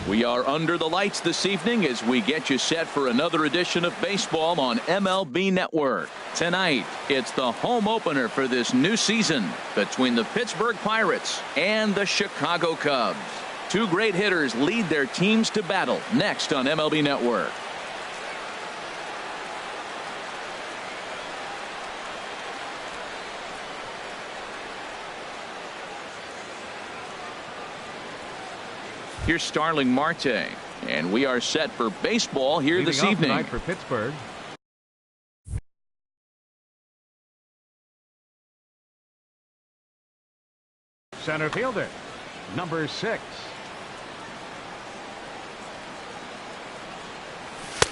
We are under the lights this evening as we get you set for another edition of baseball on MLB Network. Tonight, it's the home opener for this new season between the Pittsburgh Pirates and the Chicago Cubs. Two great hitters lead their teams to battle next on MLB Network. Here's Starling Marte, and we are set for baseball here this evening. Tonight for Pittsburgh. Center fielder, number 6.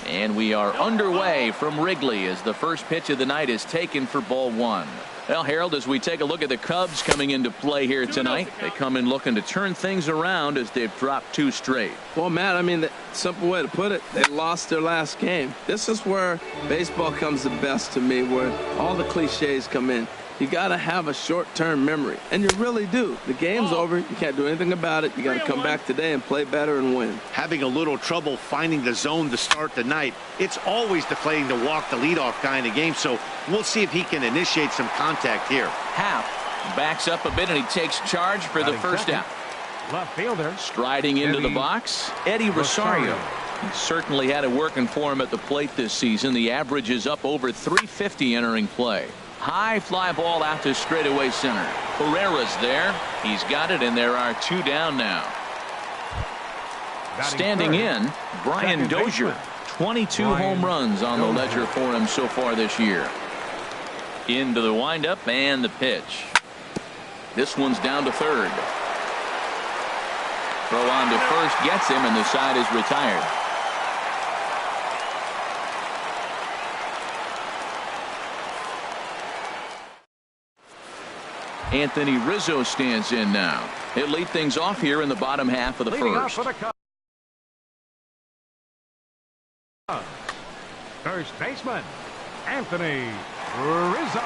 And we are underway from Wrigley as the first pitch of the night is taken for ball 1. Well, Harold, as we take a look at the Cubs coming into play here tonight, they come in looking to turn things around as they've dropped 2 straight. Well, Matt, I mean, the simple way to put it, they lost their last game. This is where baseball comes the best to me, where all the cliches come in. You got to have a short-term memory, and you really do. The game's over. You can't do anything about it. You got to come back today and play better and win. Having a little trouble finding the zone to start the night. It's always deflating to walk the leadoff guy in the game, so we'll see if he can initiate some contact here. Happ backs up a bit, and he takes charge for the first out. Left fielder. Striding into the box, Eddie Rosario. He certainly had it working for him at the plate this season. The average is up over 350 entering play. High fly ball out to straightaway center. Herrera's there. He's got it, and there are 2 down now. Standing in, Brian Dozier. 22 home runs on the ledger for him so far this year. Into the windup and the pitch. This one's down to third. Throw on to first gets him, and the side is retired. Anthony Rizzo stands in now. He'll lead things off here in the bottom half of the first. First baseman, Anthony Rizzo.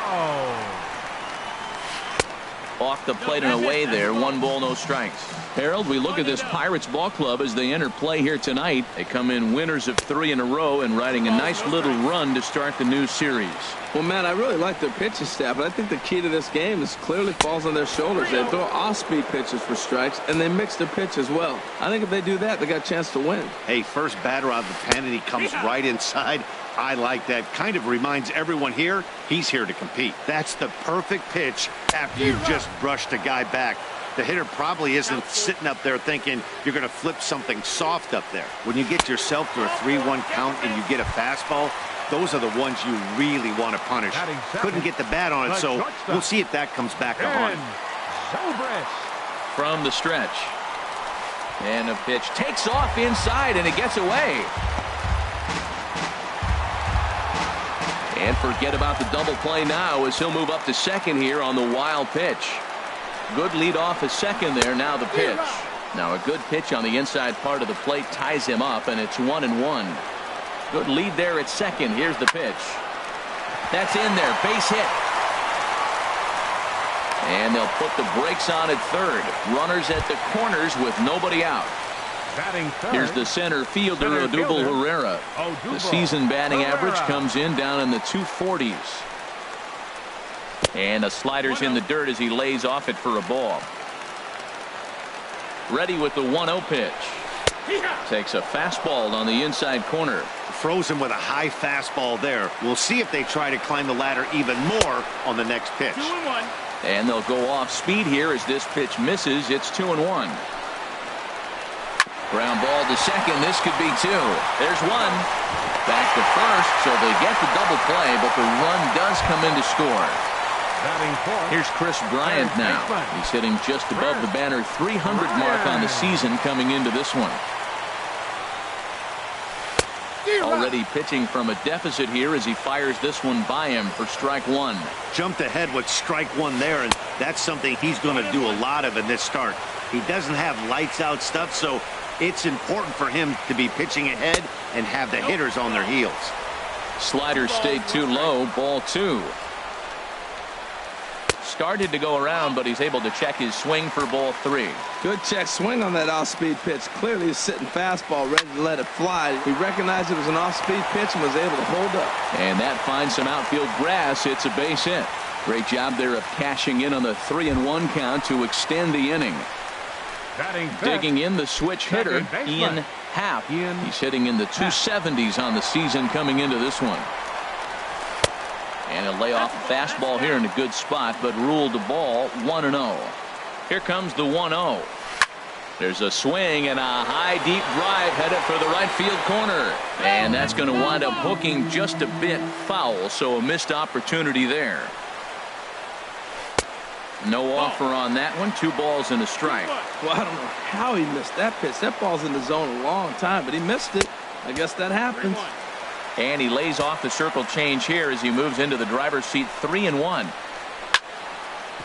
Off the plate and away there. 1 ball, no strikes. Harold, we look at this Pirates ball club as they enter play here tonight. They come in winners of 3 in a row and riding a nice little run to start the new series. Well, Matt, I really like their pitching staff, but I think the key to this game is clearly falls on their shoulders. They throw off-speed pitches for strikes, and they mix their pitch as well. I think if they do that, they got a chance to win. Hey, first batter out of the pen, and he comes right inside. I like that. Kind of reminds everyone here he's here to compete. That's the perfect pitch after you've just brushed a guy back. The hitter probably isn't sitting up there thinking you're going to flip something soft up there. When you get yourself to a 3-1 count and you get a fastball, those are the ones you really want to punish. Couldn't get the bat on it, so we'll see if that comes back to haunt him. From the stretch. And a pitch takes off inside, and it gets away. And forget about the double play now as he'll move up to second here on the wild pitch. Good lead off at second there. Now the pitch. Now a good pitch on the inside part of the plate ties him up, and it's 1-1. Good lead there at second. Here's the pitch. That's in there. Base hit. And they'll put the brakes on at third. Runners at the corners with nobody out. Here's the center fielder, Odubel Herrera. The season batting average comes in down in the 240s. And the slider's in the dirt as he lays off it for a ball. Ready with the 1-0 pitch. Takes a fastball on the inside corner. Throws him with a high fastball there. We'll see if they try to climb the ladder even more on the next pitch. 2-1. And they'll go off speed here as this pitch misses. It's 2-1. Ground ball to second. This could be 2. There's 1. Back to first, so they get the double play, but the run does come in to score. Here's Chris Bryant now. He's hitting just above the banner 300 mark on the season coming into this one. Already pitching from a deficit here as he fires this one by him for strike 1. Jumped ahead with strike 1 there, and that's something he's going to do a lot of in this start. He doesn't have lights out stuff, so it's important for him to be pitching ahead and have the hitters on their heels. Slider stayed too low. Ball 2. Started to go around, but he's able to check his swing for ball 3. Good check swing on that off-speed pitch. Clearly he's sitting fastball, ready to let it fly. He recognized it was an off-speed pitch and was able to hold up. And that finds some outfield grass. It's a base hit. Great job there of cashing in on the 3-1 count to extend the inning. Digging in the switch hitter, Ian Happ. He's hitting in the 270s on the season coming into this one. And he'll lay off a fastball here in a good spot, but ruled the ball 1-0. Here comes the 1-0. There's a swing and a high deep drive headed for the right field corner. And that's going to wind up hooking just a bit foul, so a missed opportunity there. No offer on that one. 2 balls and a strike. Well, I don't know how he missed that pitch. That ball's in the zone a long time, but he missed it. I guess that happens. And he lays off the circle change here as he moves into the driver's seat. 3-1.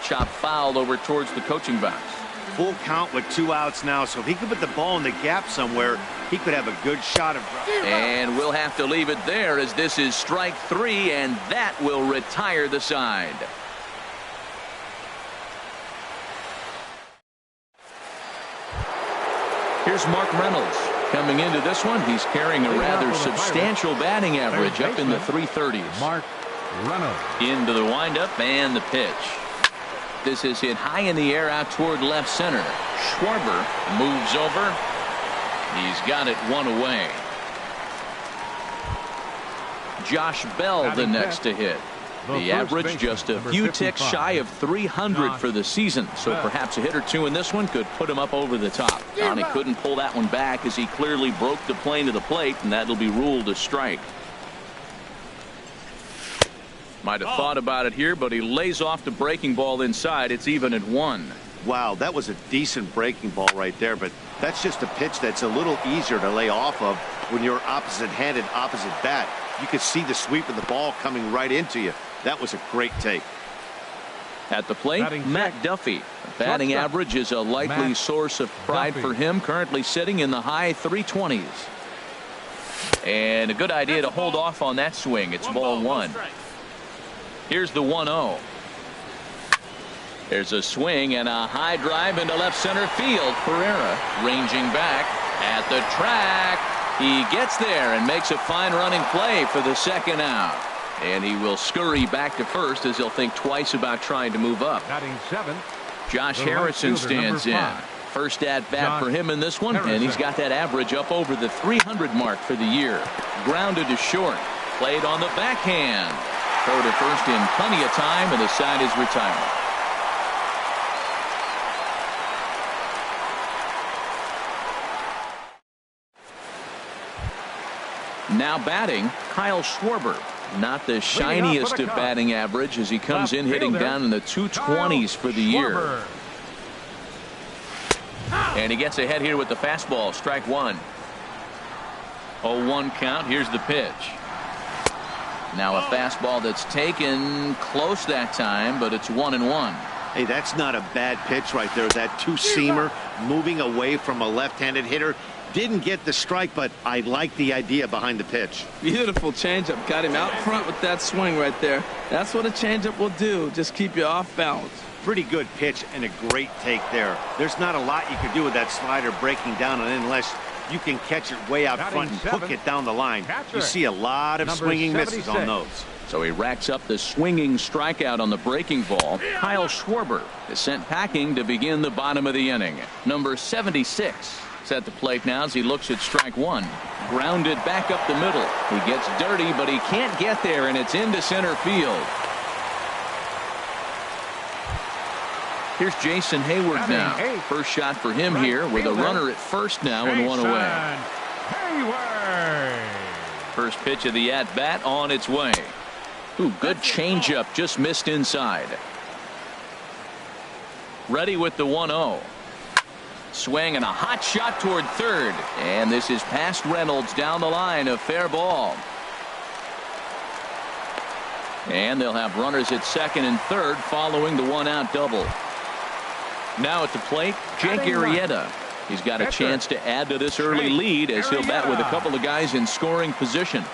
Chop foul over towards the coaching box. Full count with 2 outs now, so if he could put the ball in the gap somewhere, he could have a good shot of. And we'll have to leave it there as this is strike 3, and that will retire the side. Here's Mark Reynolds. Coming into this one, he's carrying a rather substantial batting average up in the 330s. Mark Reynolds. Into the windup and the pitch. This is hit high in the air out toward left center. Schwarber moves over. He's got it 1 away. Josh Bell the next to hit. The average just a few ticks shy of 300 for the season, so perhaps a hit or 2 in this one could put him up over the top. And he couldn't pull that one back as he clearly broke the plane to the plate, and that'll be ruled a strike. Might have thought about it here, but he lays off the breaking ball inside. It's even at 1. Wow, that was a decent breaking ball right there, but that's just a pitch that's a little easier to lay off of when you're opposite-handed, opposite bat. You could see the sweep of the ball coming right into you. That was a great take. At the plate, Matt Duffy. Batting average is a likely source of pride for him, currently sitting in the high 320s. And a good idea to hold off on that swing. It's ball 1. Here's the 1-0. There's a swing and a high drive into left center field. Pereira ranging back at the track. He gets there and makes a fine running play for the second out. And he will scurry back to first as he'll think twice about trying to move up. Josh Harrison stands in. First at bat for him in this one, and he's got that average up over the 300 mark for the year. Grounded to short. Played on the backhand. Throw to first in plenty of time, and the side is retired. Now batting, Kyle Schwarber. Not the shiniest of batting average as he comes in hitting down in the 220s for the year. And he gets ahead here with the fastball. Strike 1. 0-1 count. Here's the pitch. Now a fastball that's taken close that time, but it's 1-1. Hey, that's not a bad pitch right there. That two-seamer moving away from a left-handed hitter. Didn't get the strike, but I like the idea behind the pitch. Beautiful changeup. Got him out front with that swing right there. That's what a changeup will do. Just keep you off balance. Pretty good pitch and a great take there. There's not a lot you can do with that slider breaking down and unless you can catch it way out front and hook it down the line. You see a lot of swinging misses on those. So he racks up the swinging strikeout on the breaking ball. Kyle Schwarber is sent packing to begin the bottom of the inning. Number 76. At the plate now as he looks at strike 1. Grounded back up the middle. He gets dirty, but he can't get there, and it's into center field. Here's Jason Hayward now. First shot for him here with a runner at first now and 1 away. First pitch of the at-bat on its way. Ooh, good changeup, just missed inside. Ready with the 1-0. Swing and a hot shot toward third. And this is past Reynolds down the line, a fair ball. And they'll have runners at second and third following the 1-out double. Now at the plate, Jake Arrieta. He's got a chance to add to this early lead as he'll bat with a couple of guys in scoring position.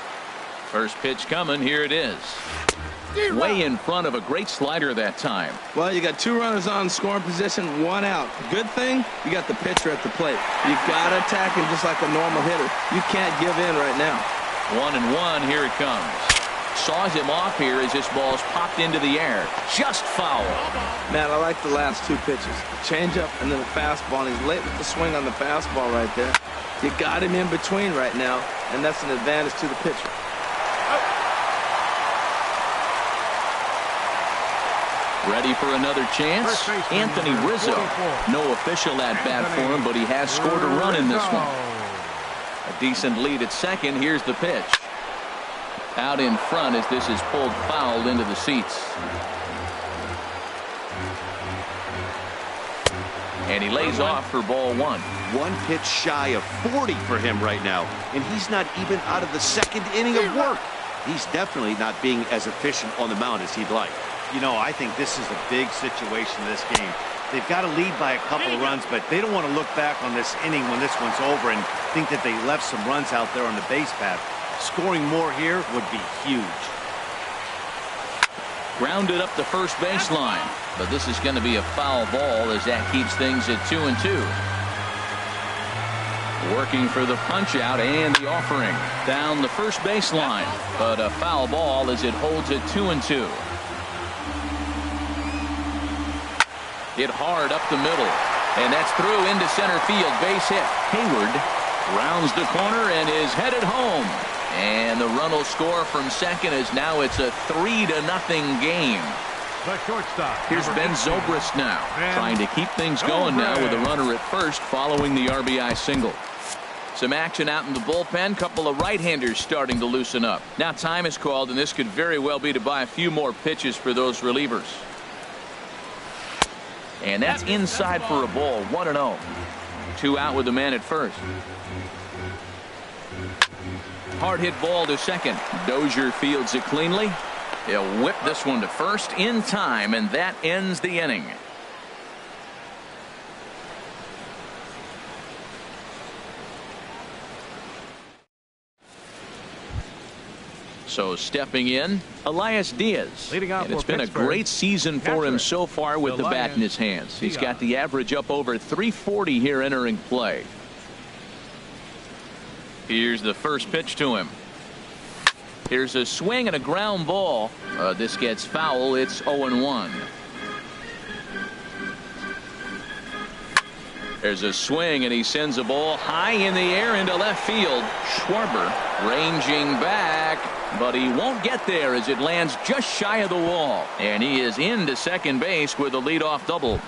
First pitch coming. Here it is. Way in front of a great slider that time. Well, you got 2 runners on scoring position, 1 out. Good thing, you got the pitcher at the plate. You got to attack him just like a normal hitter. You can't give in right now. 1-1, here it comes. Saws him off here as this ball's popped into the air. Just foul. Man, I like the last 2 pitches. The changeup and then the fastball. And he's late with the swing on the fastball right there. You got him in between right now, and that's an advantage to the pitcher. Ready for another chance? Anthony Rizzo. No official at-bat for him, but he has scored a run in this one. A decent lead at second. Here's the pitch. Out in front as this is pulled foul into the seats. And he lays off for ball 1. 1 pitch shy of 40 for him right now, and he's not even out of the 2nd inning of work. He's definitely not being as efficient on the mound as he'd like. You know, I think this is a big situation in this game. They've got to lead by a couple of runs, but they don't want to look back on this inning when this one's over and think that they left some runs out there on the base path. Scoring more here would be huge. Grounded up the first baseline, but this is going to be a foul ball as that keeps things at 2-2. Working for the punch out and the offering down the first baseline, but a foul ball as it holds at 2-2. Hit hard up the middle, and that's through into center field. Base hit. Hayward rounds the corner and is headed home. And the run will score from second as now it's a 3-0 game. The shortstop. Here's Ben Zobrist now, trying to keep things going now with a runner at first following the RBI single. Some action out in the bullpen. Couple of right-handers starting to loosen up. Now time is called, and this could very well be to buy a few more pitches for those relievers. And that's inside for a ball. 1-0. 2 out with the man at first. Hard hit ball to second. Dozier fields it cleanly. He'll whip this one to first in time, and that ends the inning. So stepping in, Elias Diaz. Leading off and it's for been Pittsburgh, a great season for him so far with the bat in his hands. He's got the average up over 340 here entering play. Here's the first pitch to him. Here's a swing and a ground ball. This gets foul. It's 0-1. There's a swing, and he sends a ball high in the air into left field. Schwarber ranging back, but he won't get there as it lands just shy of the wall. And he is into second base with a leadoff double.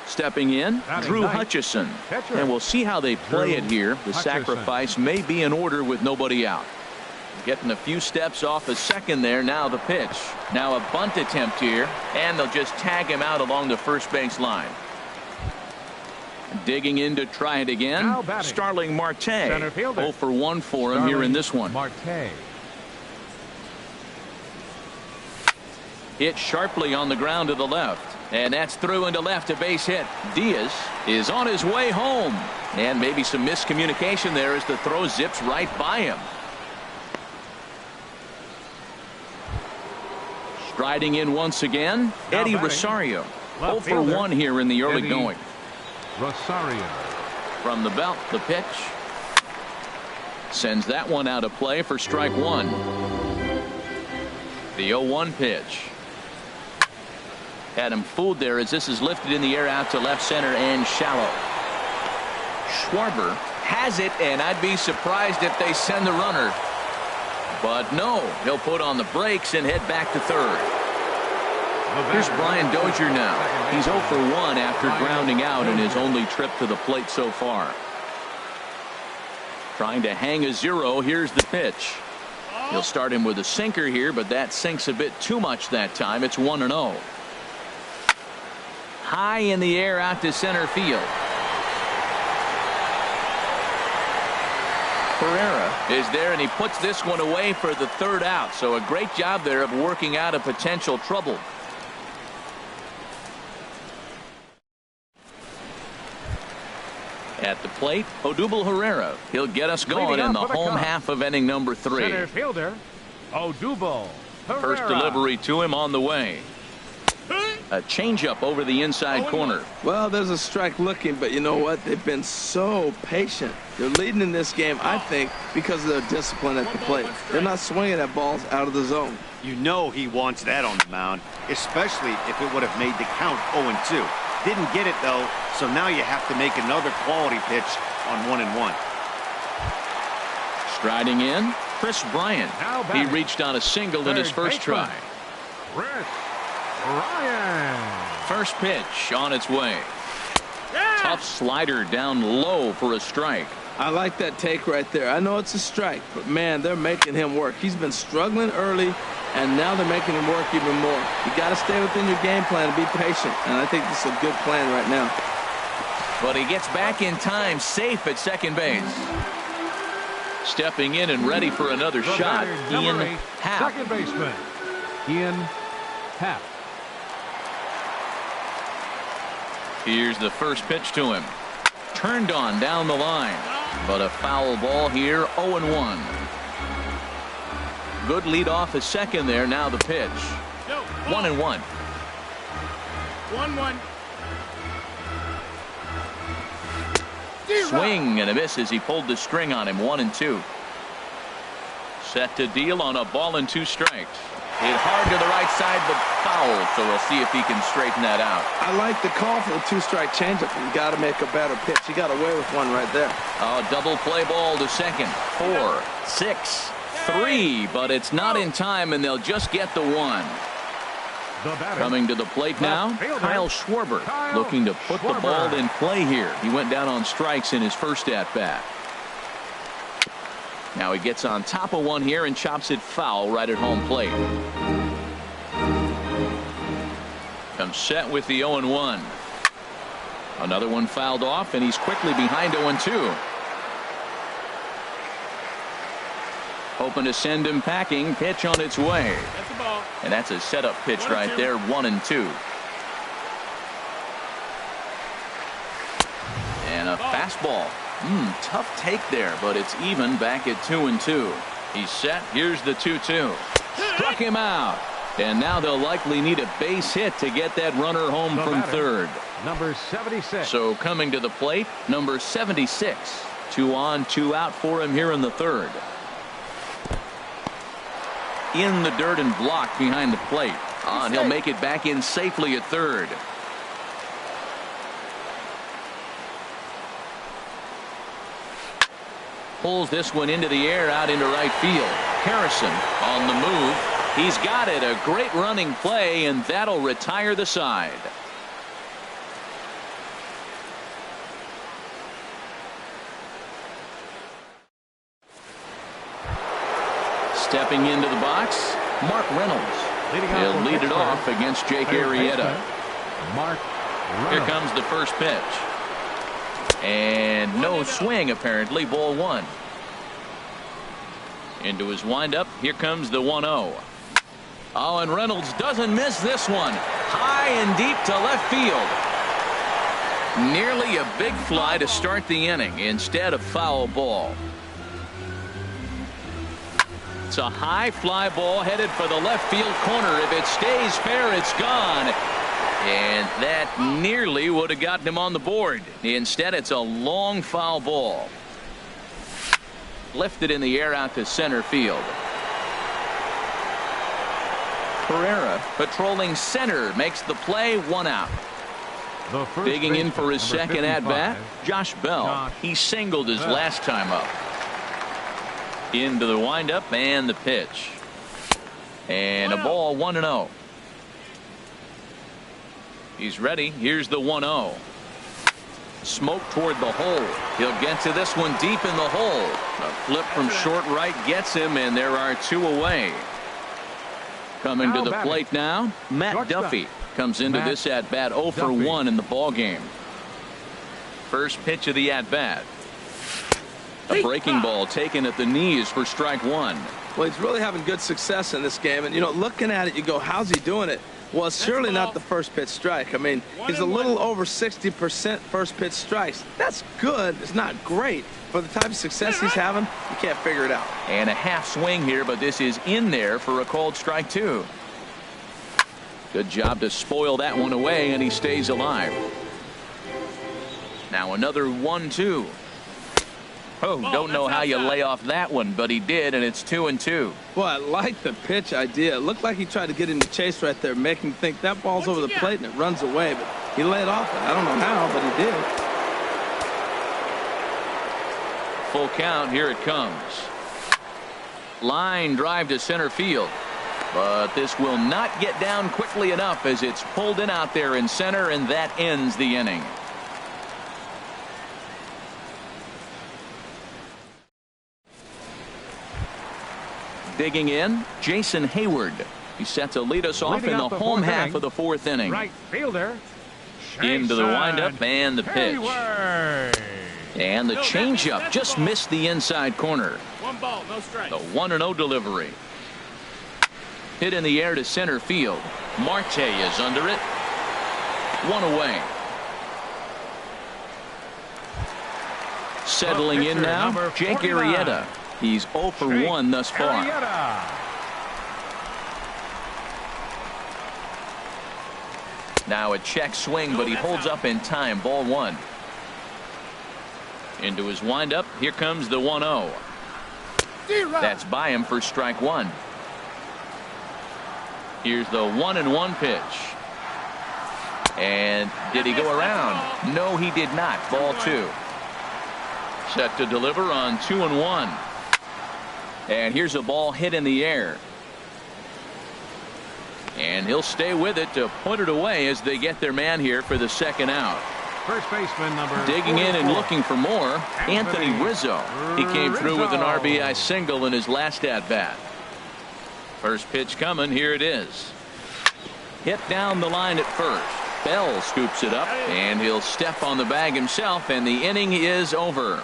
Stepping in, Drew Hutchison. And we'll see how they play it here. The sacrifice may be in order with nobody out. Getting a few steps off a second there. Now the pitch. Now a bunt attempt here, and they'll just tag him out along the first base line. Digging in to try it again. Starling Marte. 0 for 1 for him here in this one. Marte. Hit sharply on the ground to the left. And that's through into left, a base hit. Diaz is on his way home. And maybe some miscommunication there as the throw zips right by him. Striding in once again, Eddie Rosario. 0 for 1 here in the early going. Rosario. From the belt, the pitch. Sends that one out of play for strike 1. The 0-1 pitch. Had him fooled there as this is lifted in the air out to left center and shallow. Schwarber has it, and I'd be surprised if they send the runner. But no, he'll put on the brakes and head back to third. Here's Brian Dozier now. He's 0 for 1 after grounding out in his only trip to the plate so far. Trying to hang a 0. Here's the pitch. He'll start him with a sinker here, but that sinks a bit too much that time. It's 1-0. High in the air out to center field. Pereira is there, and he puts this one away for the third out. So a great job there of working out a potential trouble. At the plate, Odubel Herrera. He'll get us going in the home half of inning number 3. Center fielder, Odubel First delivery to him on the way. A changeup over the inside corner. Well, there's a strike looking, but you know what? They've been so patient. They're leading in this game, I think, because of their discipline at the plate. They're not swinging at balls out of the zone. You know he wants that on the mound, especially if it would have made the count 0-2. Didn't get it, though, so now you have to make another quality pitch on 1-1. Striding in, Chris Bryant. He reached on a single in his first try. Chris Bryant. First pitch on its way. Tough slider down low for a strike. I like that take right there. I know it's a strike, but man, they're making him work. He's been struggling early, and now they're making him work even more. You got to stay within your game plan and be patient, and I think this is a good plan right now. But he gets back in time, safe at second base. Stepping in and ready for another shot, Ian Happ. Second baseman, Ian Happ. Here's the first pitch to him. Turned on down the line, but a foul ball here, 0-1. Good lead off at second there. Now the pitch. 1-1. 1-1. Swing and a miss as he pulled the string on him. 1-2. Set to deal on a ball and 2 strikes. Hit hard to the right side, but foul, so we'll see if he can straighten that out. I like the call for the 2-strike changeup. You got to make a better pitch. He got away with one right there. Oh, double play ball to second. 4, 6, 3, but it's not in time, and they'll just get the 1. Coming to the plate now, Kyle Schwarber, looking to put the ball in play here. He went down on strikes in his first at-bat. Now he gets on top of one here and chops it foul right at home plate. Comes set with the 0-1. Another one fouled off, and he's quickly behind 0-2. Hoping to send him packing. Pitch on its way. That's a ball. And that's a setup pitch right there. 1-2. And a fastball. Tough take there, but it's even back at 2-2. He's set. Here's the 2-2. Struck him out. And now they'll likely need a base hit to get that runner home from third. Number 76. So coming to the plate, number 76. 2 on, 2 out for him here in the third. In the dirt and blocked behind the plate. And he'll make it back in safely at third. Pulls this one into the air out into right field. Harrison on the move. He's got it. A great running play, and that'll retire the side. Stepping into the box, Mark Reynolds. He'll lead it off against Jake Arrieta. Mark Reynolds. Here comes the first pitch. And no swing, apparently. Ball 1. Into his windup. Here comes the 1-0. Oh, and Reynolds doesn't miss this one. High and deep to left field. Nearly a big fly to start the inning. Instead, a foul ball. It's a high fly ball headed for the left field corner. If it stays fair, it's gone. And that nearly would have gotten him on the board. Instead, it's a long foul ball. Lifted in the air out to center field. Pereira patrolling center makes the play. 1 out. Digging in for his second at bat, Josh Bell. He singled his last time up. Into the windup and the pitch. And a ball. 1-0. He's ready. Here's the 1-0. Smoke toward the hole. He'll get to this one deep in the hole. A flip from short right gets him, and there are 2 away. Coming to the plate now, Matt Duffy comes into this at bat 0 for 1 in the ball game. First pitch of the at bat. A breaking ball taken at the knees for strike 1. Well, he's really having good success in this game, and you know, looking at it, you go, how's he doing it? Well, it's surely not the first pitch strike. I mean, he's a little over 60% first pitch strikes. That's good. It's not great. For the type of success he's having, you can't figure it out. And a half swing here, but this is in there for a called strike 2. Good job to spoil that one away, and he stays alive. Now another 1-2. Oh, don't know how you lay off that one, but he did, and it's 2-2. Boy, I like the pitch idea. It looked like he tried to get him to chase right there, make him think that ball's over the plate and it runs away, but he laid off it. I don't know how, but he did. Full count, here it comes. Line drive to center field, but this will not get down quickly enough as it's pulled in out there in center, and that ends the inning. Digging in, Jason Hayward. He's set to lead us off in the home half of the 4th inning. Right fielder. Into the windup and the pitch. And the changeup just missed the inside corner. 1 ball, no strike. The 1-0 delivery. Hit in the air to center field. Marte is under it. 1 away. Settling in now, Jake Arrieta. He's 0 for 1 thus far. Now a check swing, but he holds up in time. Ball 1. Into his windup. Here comes the 1-0. That's by him for strike 1. Here's the 1-1 pitch. And did he go around? No, he did not. Ball 2. Set to deliver on 2-1. And here's a ball hit in the air. And he'll stay with it to put it away as they get their man here for the 2nd out. First baseman number digging 44. In and looking for more, Anthony Rizzo. He came through with an RBI single in his last at bat. First pitch coming. Here it is. Hit down the line at first. Bell scoops it up, and he'll step on the bag himself, and the inning is over.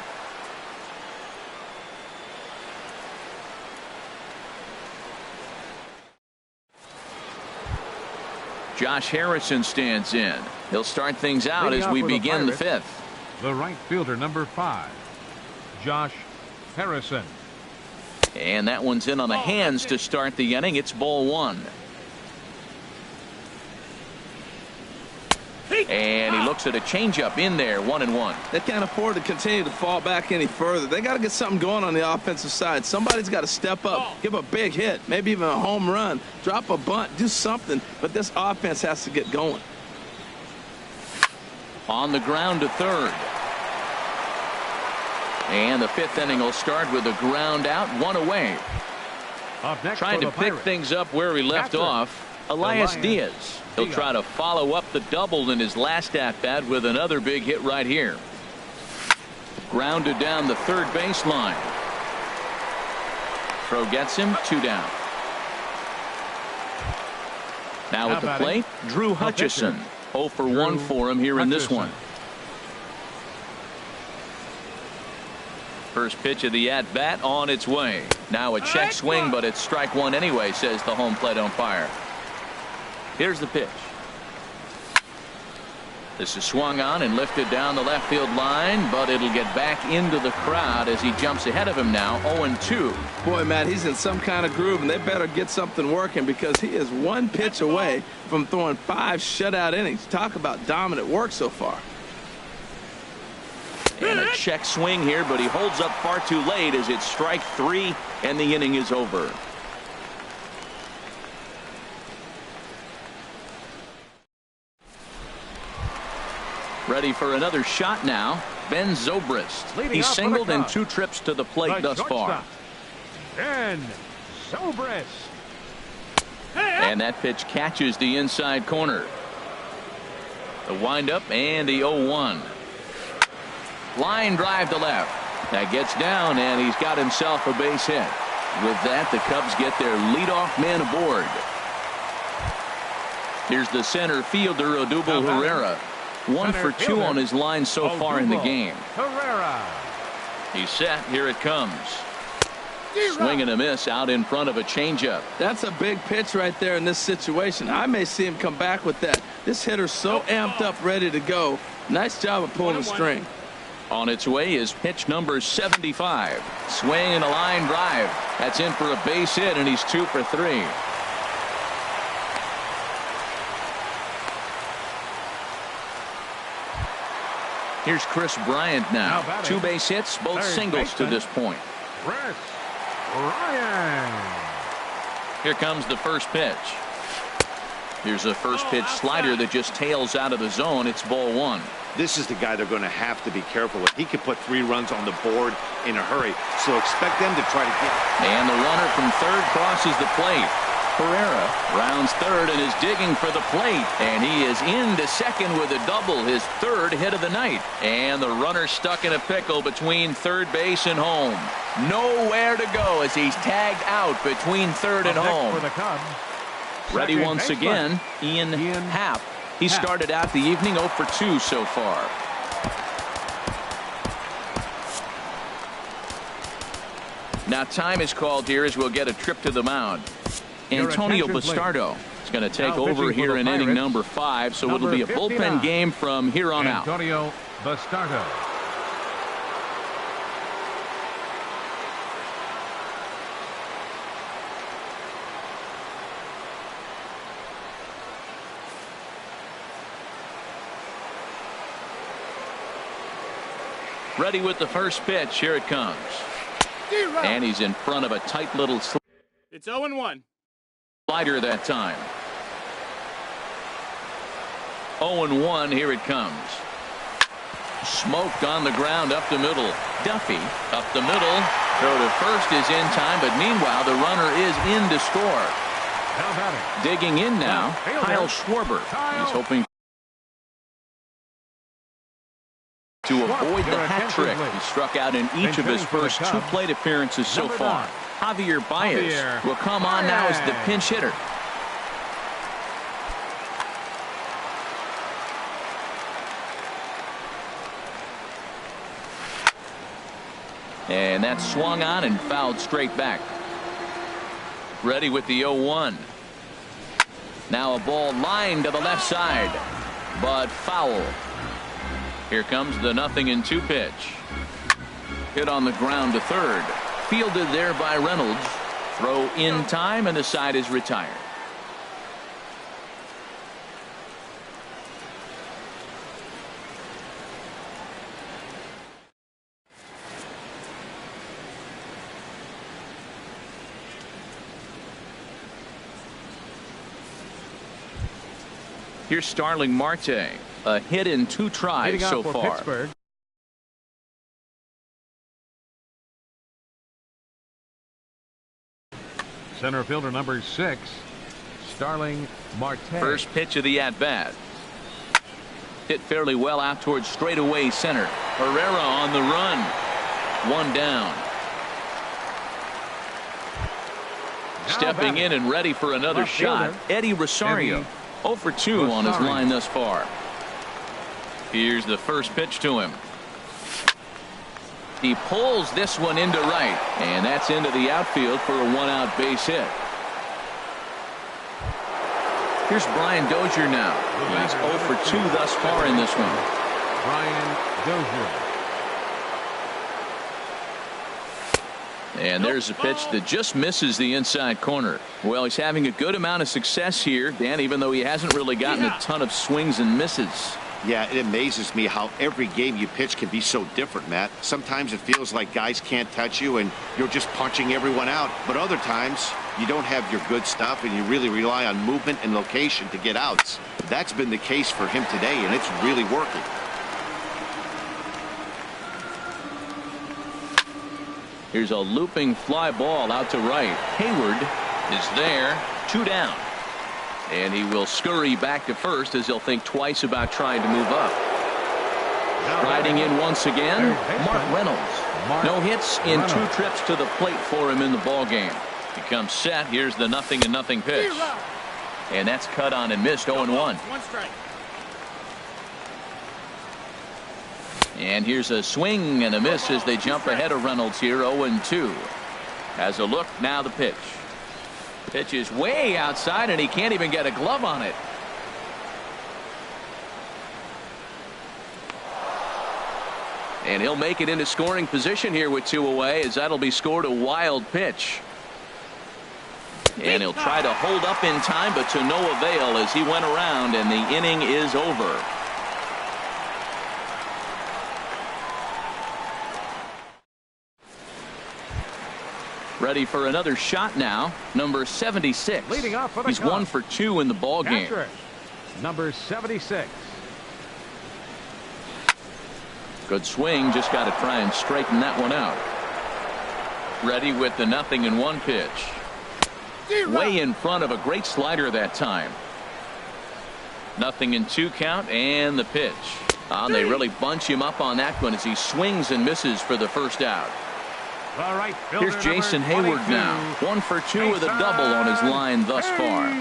Josh Harrison stands in. He'll start things out as we begin the 5th. The right fielder, number 5, Josh Harrison. And that one's in on the hands to start the inning. It's ball 1. And he looks at a changeup in there. 1-1. They can't afford to continue to fall back any further. They got to get something going on the offensive side. Somebody's got to step up, give a big hit, maybe even a home run, drop a bunt, do something. But this offense has to get going. On the ground to third. And the 5th inning will start with a ground out, 1 away. Trying to pick things up where he left off, Elias Diaz. He'll try to follow up the double in his last at-bat with another big hit right here. Grounded down the third baseline. Throw gets him, 2 down. Now at the plate, Drew Hutchison. 0 for 1 for him here in this one. First pitch of the at-bat on its way. Now a check swing, but it's strike 1 anyway, says the home plate umpire. Here's the pitch. This is swung on and lifted down the left field line, but it'll get back into the crowd as he jumps ahead of him now. 0-2. Boy, Matt, he's in some kind of groove, and they better get something working because he is 1 pitch away from throwing 5 shutout innings. Talk about dominant work so far. And a check swing here, but he holds up far too late as it's strike 3, and the inning is over. Ready for another shot now. Ben Zobrist. He's singled in 2 trips to the plate thus far. Ben Zobrist. And that pitch catches the inside corner. The windup and the 0-1. Line drive to left. That gets down, and he's got himself a base hit. With that, the Cubs get their leadoff man aboard. Here's the center fielder, Odubel Herrera. 1 for 2 on his line so far in the game. Herrera. He's set. Here it comes. Swing and a miss out in front of a changeup. That's a big pitch right there in this situation. I may see him come back with that. This hitter's so amped up, ready to go. Nice job of pulling the string. On its way is pitch number 75. Swing and a line drive. That's in for a base hit, and he's 2 for 3. Here's Chris Bryant now. 2 base hits, both singles to this point. Chris Bryant. Here comes the first pitch. Here's a first pitch slider that just tails out of the zone. It's ball 1. This is the guy they're going to have to be careful with. He could put 3 runs on the board in a hurry, so expect them to try to get. And the runner from third crosses the plate. Pereira rounds third and is digging for the plate, and he is into second with a double, his 3rd hit of the night. And the runner stuck in a pickle between third base and home. Nowhere to go as he's tagged out between third and home. For the Cubs. Ready once again, Ian Happ. He started out the evening 0 for 2 so far. Now time is called here as we'll get a trip to the mound. Antonio Bastardo is going to take over here in inning number 5, so it'll be a bullpen game from here on out. Antonio Bastardo. Ready with the first pitch. Here it comes. And he's in front of a tight little It's 0-1. slider that time. 0-1. Here it comes. Smoked on the ground up the middle. Duffy up the middle. Throw to first is in time, but meanwhile the runner is in to score. Digging in now, Kyle Schwarber. He's hoping to avoid the hat trick. He struck out in each of his first 2 plate appearances so far. Javier Baez will come on now as the pinch hitter. And that's swung on and fouled straight back. Ready with the 0-1. Now a ball lined to the left side, but foul. Here comes the 0-2 pitch. Hit on the ground to third. Fielded there by Reynolds. Throw in time, and the side is retired. Here's Starling Marte. A hit in 2 tries so far. Pittsburgh. Center fielder number 6, Starling Marte. First pitch of the at-bat. Hit fairly well out towards straightaway center. Herrera on the run. 1 down. Stepping in and ready for another shot, Eddie Rosario. 0 for 2 on his line thus far. Here's the first pitch to him. He pulls this one into right, and that's into the outfield for a 1-out base hit. Here's Brian Dozier now. He's 0 for 2 thus far in this one. Brian Dozier. And there's a pitch that just misses the inside corner. Well, he's having a good amount of success here, Dan, even though he hasn't really gotten a ton of swings and misses. Yeah, it amazes me how every game you pitch can be so different, Matt. Sometimes it feels like guys can't touch you and you're just punching everyone out. But other times you don't have your good stuff and you really rely on movement and location to get outs. That's been the case for him today, and it's really working. Here's a looping fly ball out to right. Hayward is there. 2 down. And he will scurry back to first as he'll think twice about trying to move up. Riding in once again, Mark Reynolds. No hits in 2 trips to the plate for him in the ball game. He comes set. Here's the 0-0 pitch. And that's cut on and missed. 0-1. 1 strike. And here's a swing and a miss as they jump ahead of Reynolds here. 0-2. Has a look, now the pitch. Pitch is way outside, and he can't even get a glove on it. And he'll make it into scoring position here with 2 away, as that'll be scored a wild pitch. And he'll try to hold up in time, but to no avail as he went around, and the inning is over. Ready for another shot now. Number 76. Leading off for the He's Cubs. 1 for 2 in the ball game. Number 76. Good swing. Just got to try and straighten that one out. Ready with the 0-1 pitch. Way in front of a great slider that time. 0-2 count, and the pitch. They really bunch him up on that one as he swings and misses for the first out. Here's Jason Hayward now. 1 for 2 with a double on his line thus far.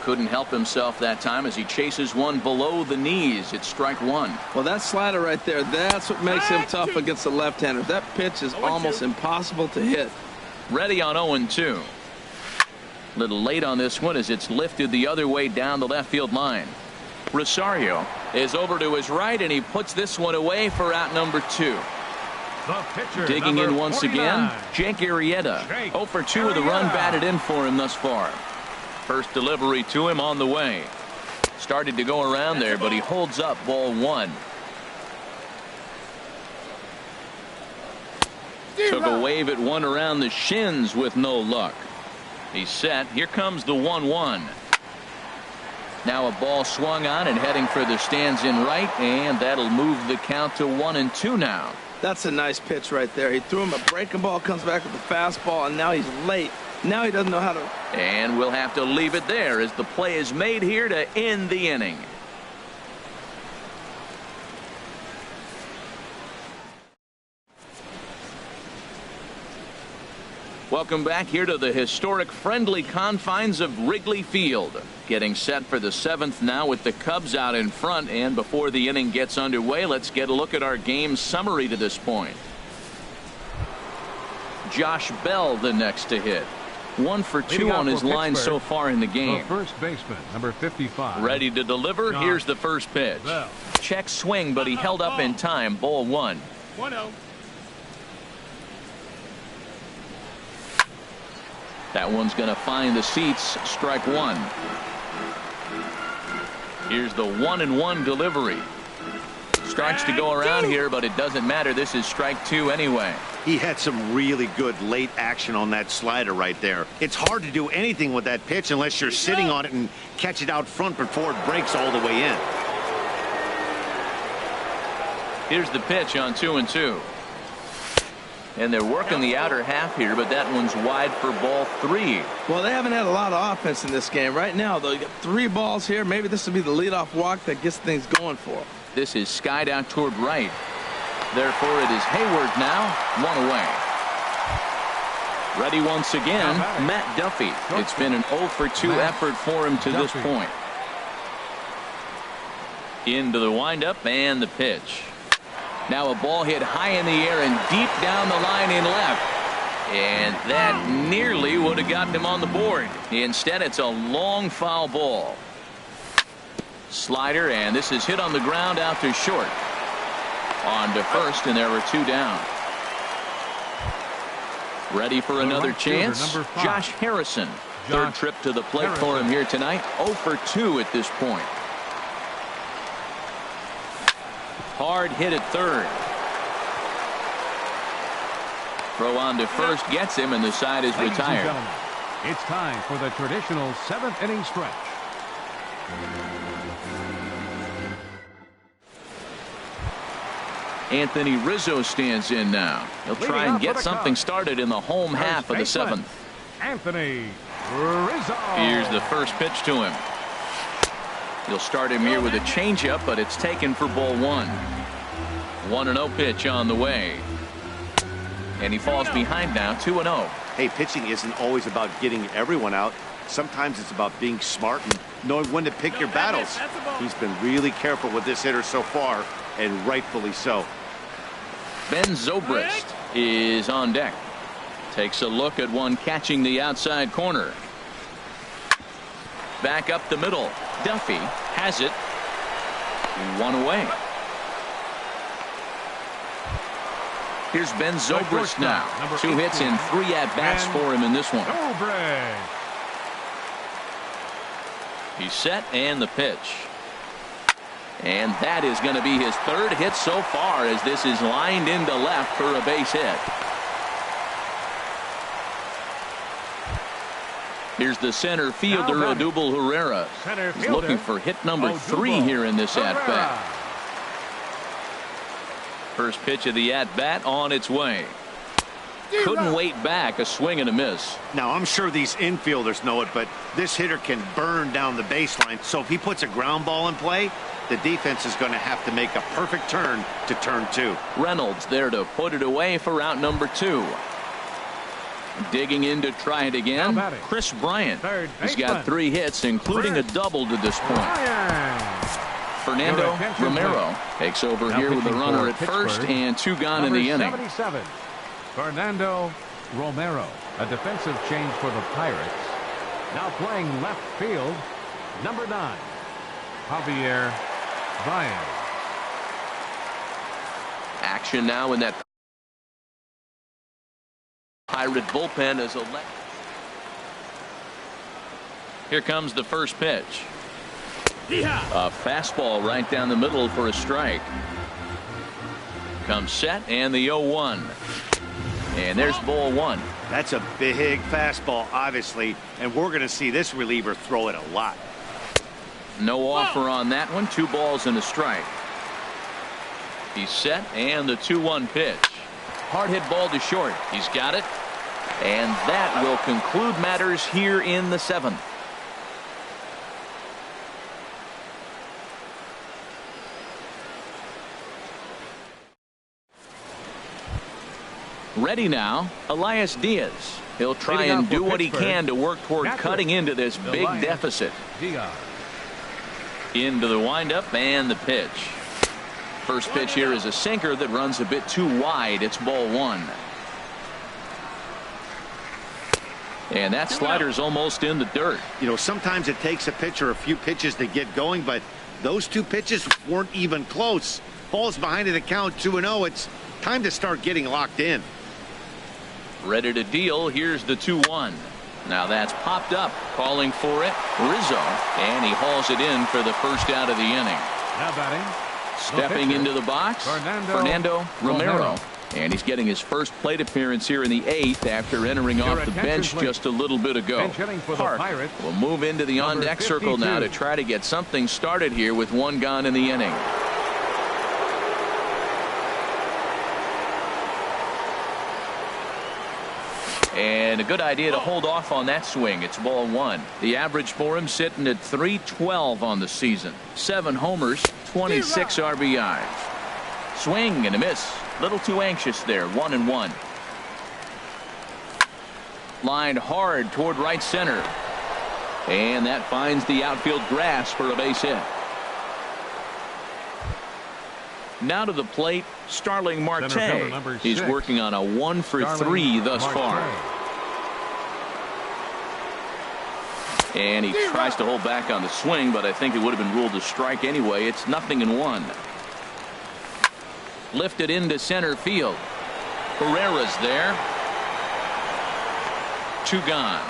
Couldn't help himself that time as he chases one below the knees. It's strike 1. Well, that slider right there, that's what makes him tough against the left-handers. That pitch is almost impossible to hit. Ready on 0-2. Little late on this one as it's lifted the other way down the left field line. Rosario is over to his right, and he puts this one away for out number 2. Digging in once 49. again, Jake Arrieta. 0 for 2 with a run batted in for him thus far. First delivery to him on the way. Started to go around there, but he holds up ball 1. Took a wave at one around the shins with no luck. He's set. Here comes the 1-1. Now a ball swung on and heading for the stands in right, and that'll move the count to 1-2 now. That's a nice pitch right there. He threw him a breaking ball, comes back with a fastball, and now he's late. Now he doesn't know how to. And we'll have to leave it there as the play is made here to end the inning. Welcome back here to the historic friendly confines of Wrigley Field. Getting set for the 7th now with the Cubs out in front, and before the inning gets underway, let's get a look at our game summary to this point. Josh Bell the next to hit. 1 for 2 on his line so far in the game. The first baseman, number 55. Ready to deliver. Josh Here's the first pitch. Bell. Check swing, but he held up in time. Ball 1. 1-0. That one's going to find the seats. Strike 1. Here's the 1-1 delivery. Strikes to go around here, but it doesn't matter. This is strike 2 anyway. He had some really good late action on that slider right there. It's hard to do anything with that pitch unless you're sitting on it and catch it out front before it breaks all the way in. Here's the pitch on 2-2. And they're working the outer half here, but that one's wide for ball 3. Well, they haven't had a lot of offense in this game. Right now, though, you got 3 balls here. Maybe this will be the leadoff walk that gets things going for them. This is skied out toward right. Therefore, it is Hayward now, 1 away. Ready once again, Matt Duffy. It's been an 0 for 2 effort for him to this point. Into the windup and the pitch. Now a ball hit high in the air and deep down the line in left. And that nearly would have gotten him on the board. Instead, it's a long foul ball. Slider, and this is hit on the ground out to short. On to first, and there were 2 down. Ready for another chance. Josh Harrison. Third trip to the plate for him here tonight. 0 for 2 at this point. Hard hit at third. Throw on to first gets him, and the side is retired. It's time for the traditional 7th inning stretch. Anthony Rizzo stands in now. He'll try and get something started in the home half of the 7th. Anthony Rizzo. Here's the first pitch to him. He'll start him here with a changeup, but it's taken for ball 1. 1-0 pitch on the way. And he falls behind now, 2-0. Hey, pitching isn't always about getting everyone out. Sometimes it's about being smart and knowing when to pick your battles. He's been really careful with this hitter so far, and rightfully so. Ben Zobrist is on deck. Takes a look at one catching the outside corner. Back up the middle. Duffy has it. One away. Here's Ben Zobrist now. 2 hits and 3 at-bats for him in this one. He's set and the pitch. And that is going to be his 3rd hit so far as this is lined into left for a base hit. Here's the center fielder, Odubel Herrera. He's looking for hit number 3 here in this at-bat. First pitch of the at-bat on its way. Couldn't wait back. A swing and a miss. Now, I'm sure these infielders know it, but this hitter can burn down the baseline. So if he puts a ground ball in play, the defense is going to have to make a perfect turn to turn 2. Reynolds there to put it away for out number 2. Digging in to try it again. Chris Bryant. He's got 3 hits, including a double to this point. Fernando Romero takes over here with a runner at first and 2 gone in the inning. 77. Fernando Romero, a defensive change for the Pirates. Now playing left field, number 9, Javier Baez. Action now in that Pirate bullpen as a here comes the first pitch. A fastball right down the middle for a strike. Comes set and the 0-1. And there's ball 1. That's a big fastball, obviously, and we're going to see this reliever throw it a lot. No offer on that one. 2 balls and a strike. He's set and the 2-1 pitch. Hard hit ball to short. He's got it. And that will conclude matters here in the 7th. Ready now, Elias Diaz. He'll try and do what he can to work toward cutting into this big deficit. Into the windup and the pitch. First pitch here is a sinker that runs a bit too wide. It's ball 1. And that slider's almost in the dirt. You know, sometimes it takes a pitcher a few pitches to get going, but those 2 pitches weren't even close. Ball's behind in the count 2-0. It's time to start getting locked in. Ready to deal. Here's the 2-1. Now that's popped up. Calling for it, Rizzo. And he hauls it in for the first out of the inning. Now batting. Stepping into the box, Fernando Romero. And he's getting his first plate appearance here in the 8th after entering off the bench just a little bit ago. Park will move into the on-deck circle now to try to get something started here with 1 gone in the inning. And a good idea to hold off on that swing. It's ball 1. The average for him sitting at .312 on the season. 7 homers, 26 RBIs. Swing and a miss. Little too anxious there. 1-1. Lined hard toward right center. And that finds the outfield grass for a base hit. Now to the plate, Starling Marte. He's working on a 1 for 3 thus far. And he tries to hold back on the swing, but I think it would have been ruled a strike anyway. It's 0-1. Lifted into center field. Herrera's there. 2 gone.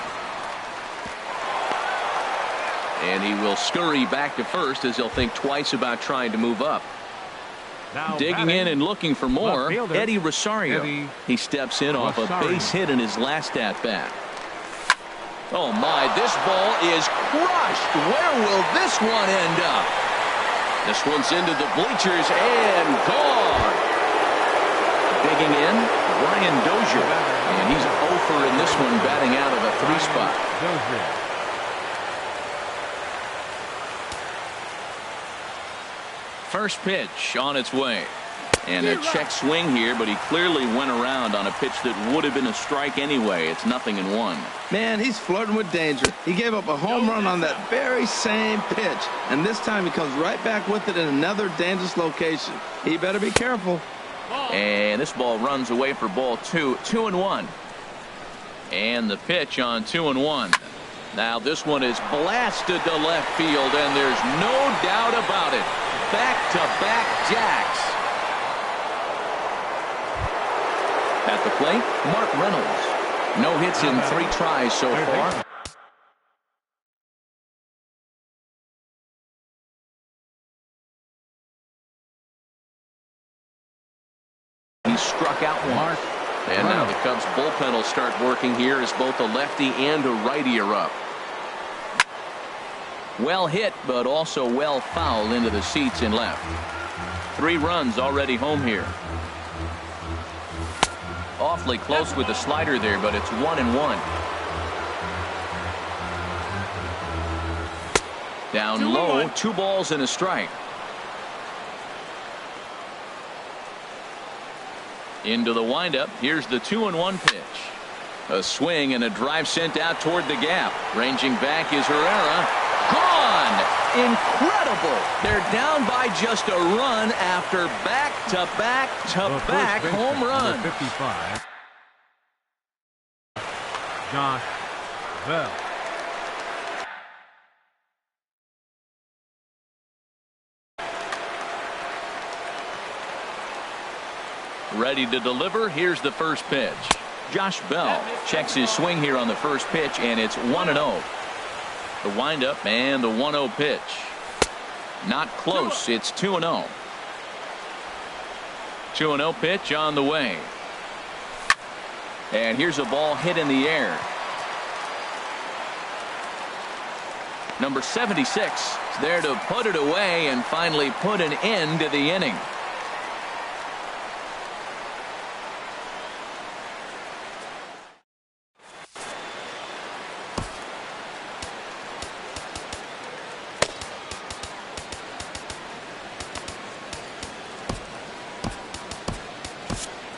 And he will scurry back to first as he'll think twice about trying to move up. Now digging in and looking for more, Eddie Rosario. He steps in off a base hit in his last at-bat. Oh my, this ball is crushed. Where will this one end up? This one's into the bleachers and gone. Digging in, Brian Dozier. And he's 0 in this one, batting out of a 3 spot. First pitch on its way. And a check swing here, but he clearly went around on a pitch that would have been a strike anyway. It's 0-1. Man, he's flirting with danger. He gave up a home run on that very same pitch. And this time he comes right back with it in another dangerous location. He better be careful. And this ball runs away for ball 2. 2-1. And the pitch on 2-1. Now this one is blasted to left field, and there's no doubt about it. Back-to-back jacks. At the plate, Mark Reynolds. No hits in 3 tries so far. He struck out once. And now the Cubs bullpen will start working here as both a lefty and a righty are up. Well hit, but also well fouled into the seats in left. 3 runs already home here. Awfully close with the slider there, but it's 1-1. Down low, 2 balls and a strike. Into the windup. Here's the 2-1 pitch. A swing and a drive sent out toward the gap. Ranging back is Herrera. Gone! Incredible! They're down by just a run after back-to-back-to-back home runs. 55. Josh Bell. Ready to deliver. Here's the first pitch. Josh Bell checks his swing here on the first pitch, and it's 1-0. The windup and the 1-0 pitch. Not close. It's 2-0. 2-0 pitch on the way. And here's a ball hit in the air. Number 76 is there to put it away and finally put an end to the inning.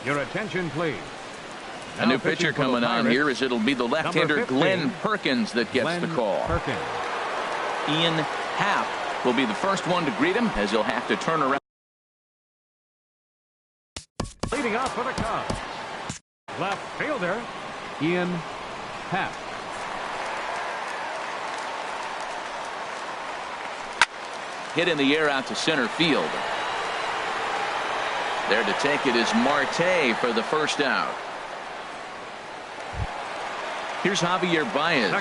Your attention, please. A new pitcher coming on here as it'll be the left-hander Glenn Perkins that gets the call. Ian Happ will be the first one to greet him as he'll have to turn around. Leading off for the Cubs, left fielder Ian Happ. Hit in the air out to center field. There to take it is Marte for the first out. Here's Javier Baez.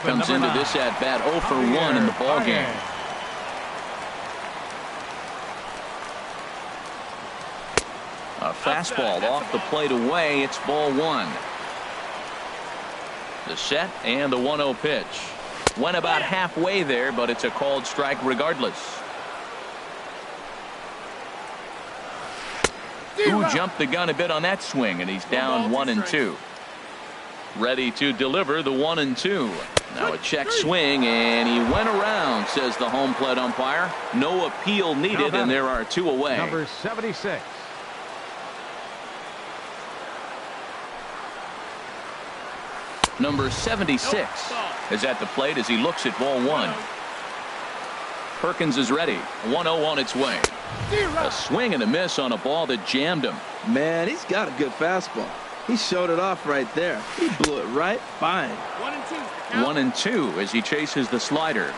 Comes into this at bat 0 for 1 in the ball game. A fastball off the plate away. It's ball 1. The set and the 1-0 pitch. Went about halfway there, but it's a called strike regardless. Who jumped the gun a bit on that swing, and he's down 1-2. Ready to deliver the 1-2. Now a check swing, and he went around, says the home plate umpire. No appeal needed, and there are 2 away. Number 76. Number 76 is at the plate as he looks at ball 1. Perkins is ready. 1-0 on its way. A swing and a miss on a ball that jammed him. Man, he's got a good fastball. He showed it off right there. He blew it right by him. 1-2 as he chases the slider.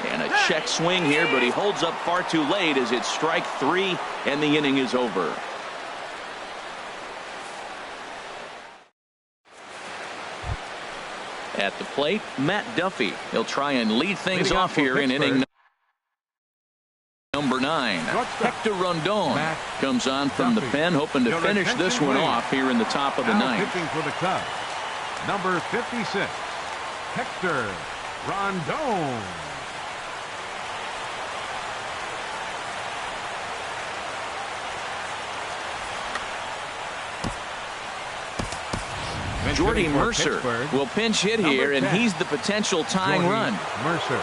And a check swing here, but he holds up far too late as it's strike 3 and the inning is over. At the plate, Matt Duffy. He'll try and lead things off here in inning number 9. Hector Rondon comes on from the pen, hoping to finish this one off here in the top of the 9th. Pitching for the Cubs, number 56, Hector Rondon. Jordy Mercer will pinch hit here, and he's the potential tying run. Mercer.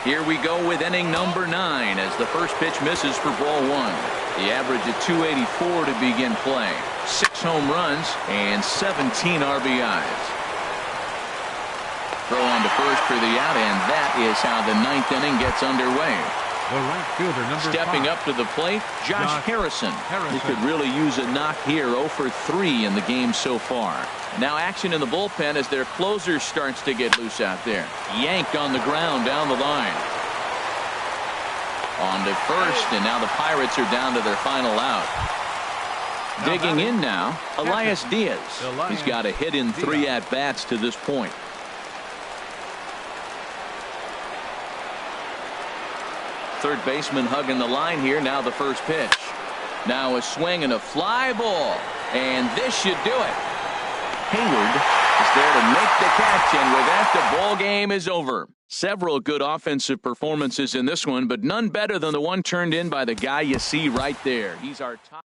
Here we go with inning number 9 as the first pitch misses for ball 1. The average at 284 to begin play. 6 home runs and 17 RBIs. Throw on to first for the out, and that is how the 9th inning gets underway. The right fielder, number Stepping 5. up to the plate, Josh Harrison. He could really use a knock here. 0 for 3 in the game so far. Now action in the bullpen as their closer starts to get loose out there. Yanked on the ground down the line. On to first, and now the Pirates are down to their final out. Digging in now, Elias Diaz. He's got a hit in 3 at-bats to this point. Third baseman hugging the line here. Now the first pitch. Now a swing and a fly ball. And this should do it. Hayward is there to make the catch, and with that, the ball game is over. Several good offensive performances in this one, but none better than the one turned in by the guy you see right there. He's our top.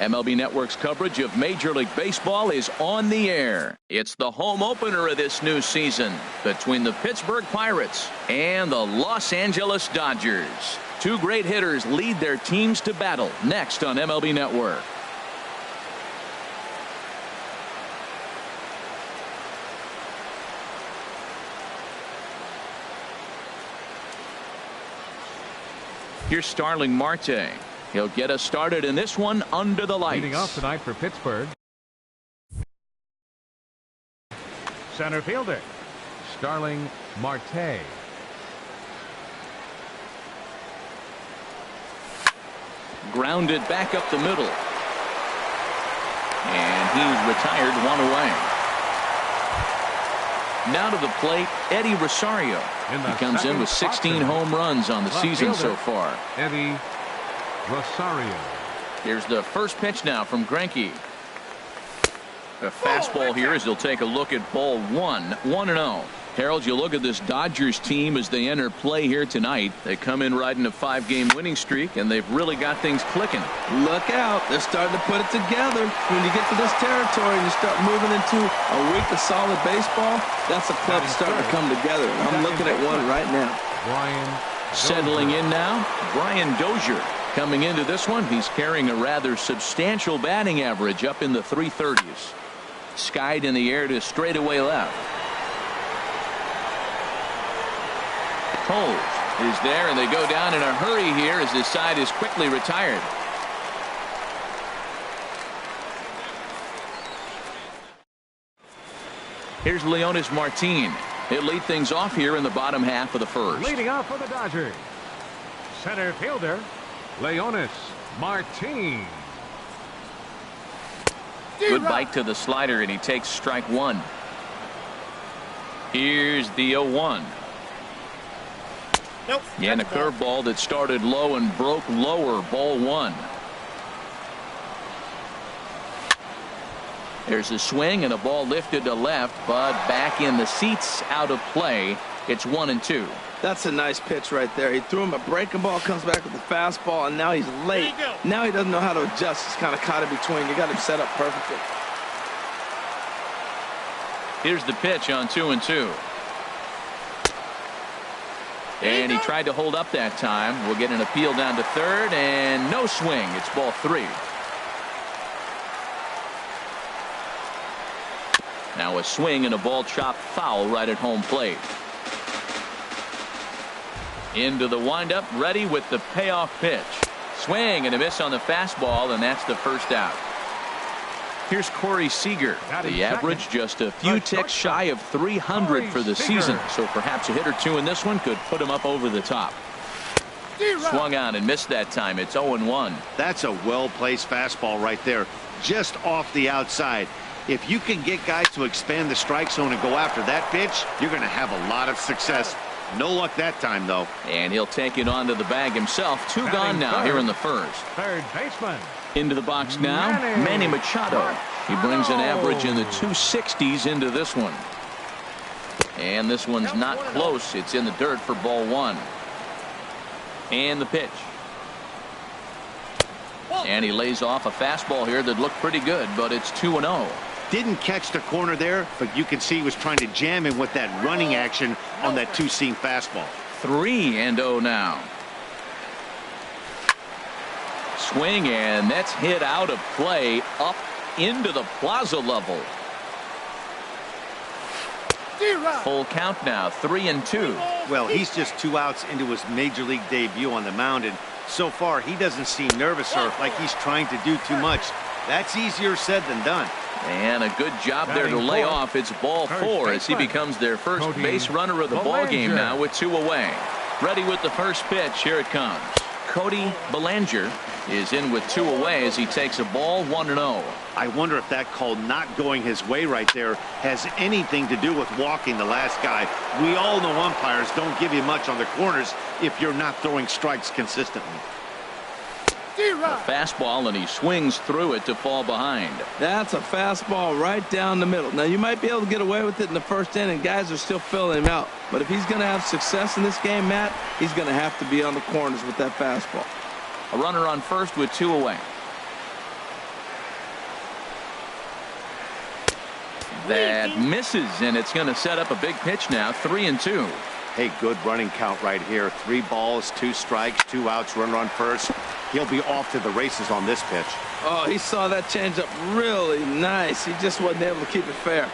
MLB Network's coverage of Major League Baseball is on the air. It's the home opener of this new season between the Pittsburgh Pirates and the Los Angeles Dodgers. Two great hitters lead their teams to battle next on MLB Network. Here's Starling Marte. He'll get us started in this one under the lights. Leading off tonight for Pittsburgh, center fielder Starling Marte. Grounded back up the middle. And he's retired, one away. Now to the plate, Eddie Rosario. He comes in with 16 home runs on the season so far. Eddie Rosario. Here's the first pitch now from Greinke. A fastball here as he'll take a look at ball one. 1-0. Harold, you look at this Dodgers team as they enter play here tonight. They come in riding a 5-game winning streak, and they've really got things clicking. Look out. They're starting to put it together. When you get to this territory and you start moving into a week of solid baseball, that's a club starting to come together. And I'm looking at one right now. Settling in now, Brian Dozier. Coming into this one, he's carrying a rather substantial batting average up in the 330s. Skied in the air to straightaway left. Coles is there, and they go down in a hurry here as this side is quickly retired. Here's Leonis Martin. He'll lead things off here in the bottom half of the first. Leading off for the Dodgers, center fielder Leonis Martin. Good bite to the slider, and he takes strike one. Here's the 0-1. Nope. And a curveball that started low and broke lower, ball one. There's a swing and a ball lifted to left, but back in the seats, out of play. It's 1-2. That's a nice pitch right there. He threw him a breaking ball, comes back with the fastball, and now he's late. Now he doesn't know how to adjust. He's kind of caught in between. You got him set up perfectly. Here's the pitch on 2-2. And he tried to hold up that time. We'll get an appeal down to third, and no swing. It's ball three. Now a swing and a ball chopped foul right at home plate. Into the windup, ready with the payoff pitch. Swing and a miss on the fastball, and that's the first out. Here's Corey Seager. The average just a few ticks shy of 300 for the season, so perhaps a hit or two in this one could put him up over the top. Swung on and missed that time. It's 0-1. That's a well-placed fastball right there, just off the outside. If you can get guys to expand the strike zone and go after that pitch, you're going to have a lot of success. No luck that time, though. And he'll take it onto the bag himself. Two gone now here in the first. Third baseman. Into the box now, Manny Machado. He brings an average in the 260s into this one. And this one's not close. It's in the dirt for ball one. And the pitch. And he lays off a fastball here that looked pretty good, but it's 2-0. Didn't catch the corner there, but you can see he was trying to jam him with that running action on that two-seam fastball. 3-0 now. Swing, and that's hit out of play up into the plaza level. Full count now, 3-2. Well, he's just 2 outs into his major league debut on the mound, and so far he doesn't seem nervous or like he's trying to do too much. That's easier said than done. And a good job there to lay off. It's ball four as he becomes their first base runner of the ball game now with 2 away. Ready with the first pitch. Here it comes. Cody Bellinger is in with 2 away as he takes a ball, 1-0. I wonder if that call not going his way right there has anything to do with walking the last guy. We all know umpires don't give you much on the corners if you're not throwing strikes consistently. A fastball, and he swings through it to fall behind. That's a fastball right down the middle. Now, you might be able to get away with it in the first inning. Guys are still filling him out. But if he's going to have success in this game, Matt, he's going to have to be on the corners with that fastball. A runner on first with 2 away. That misses, and it's going to set up a big pitch now. 3-2. Hey, good running count right here. 3 balls, 2 strikes, 2 outs, runner on first. He'll be off to the races on this pitch. Oh, he saw that changeup really nice. He just wasn't able to keep it fair.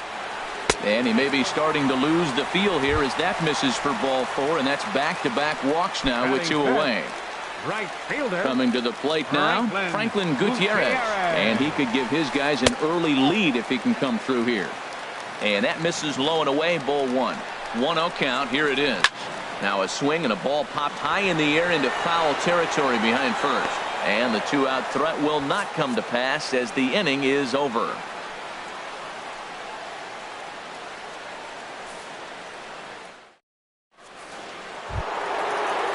And he may be starting to lose the feel here as that misses for ball 4, and that's back-to-back walks now with 2 away. Right fielder. Coming to the plate now, Franklin Gutierrez. And he could give his guys an early lead if he can come through here. And that misses low and away, ball 1. 1-0 count. Here it is. Now a swing and a ball popped high in the air into foul territory behind first. And the 2-out threat will not come to pass as the inning is over.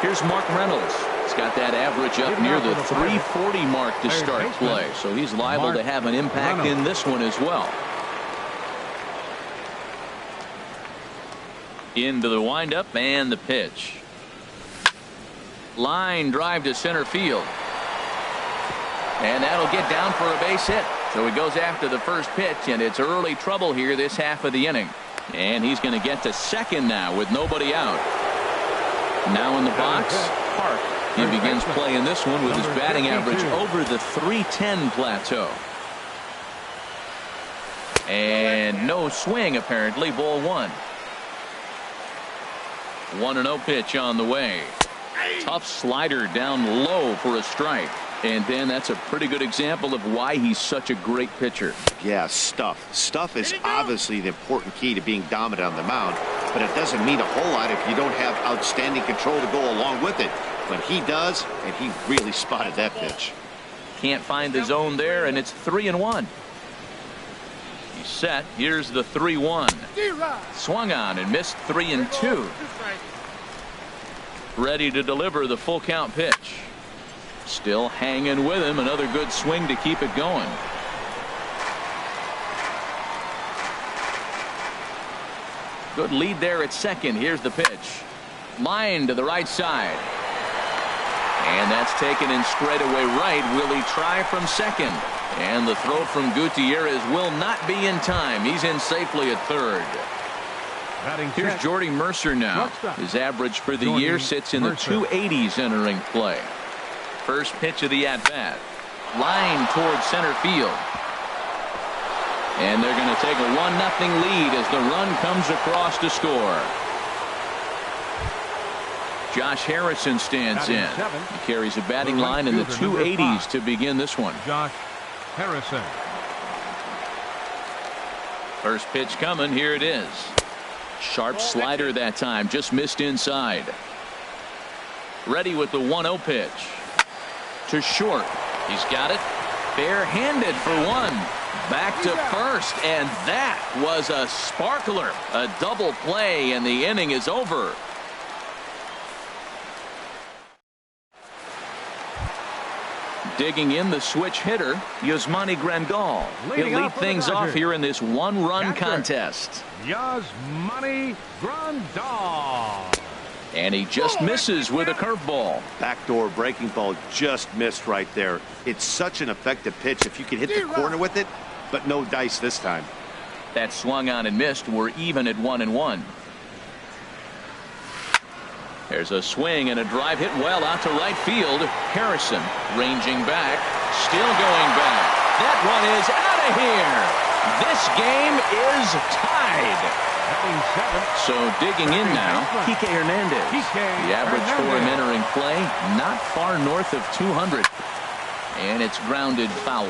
Here's Mark Reynolds. He's got that average up near the 340 mark to start play. So he's liable to have an impact in this one as well. Into the windup and the pitch. Line drive to center field. And that'll get down for a base hit. So he goes after the first pitch, and it's early trouble here this half of the inning. And he's going to get to second now with nobody out. Now in the box, Park. He begins playing this one with his batting average over the 310 plateau. And no swing apparently, ball 1. 1-0 pitch on the way. Tough slider down low for a strike. And Ben, that's a pretty good example of why he's such a great pitcher. Yeah, stuff. Stuff is obviously the important key to being dominant on the mound, but it doesn't mean a whole lot if you don't have outstanding control to go along with it. But he does, and he really spotted that pitch. Can't find the zone there, and it's 3-1. He's set. Here's the 3-1. Swung on and missed 3-2. Ready to deliver the full count pitch. Still hanging with him. Another good swing to keep it going. Good lead there at second. Here's the pitch. Line to the right side. And that's taken in straightaway right. Will he try from second? And the throw from Gutierrez will not be in time. He's in safely at third. Here's Jordy Mercer now. His average for the year sits in the 280s entering play. First pitch of the at-bat. Line towards center field. And they're going to take a 1-0 lead as the run comes across to score. Josh Harrison stands in. He carries a batting line in the 280s to begin this one. Josh Harrison. First pitch coming. Here it is. Sharp slider that time. Just missed inside. Ready with the 1-0 pitch. To short. He's got it. Barehanded for one. Back to first. And that was a sparkler. A double play, and the inning is over. Digging in the switch hitter, Yasmani Grandal. He'll lead things off here in this one-run contest. Yasmani Grandal. And he just misses with a curveball. Backdoor breaking ball just missed right there. It's such an effective pitch if you can hit the corner with it, but no dice this time. That swung on and missed. We're even at 1-1. There's a swing and a drive hit well out to right field. Harrison ranging back, still going back. That one is out of here. This game is tied. So digging in now, Kike Hernandez. The average for him entering play, not far north of 200. And it's grounded foul.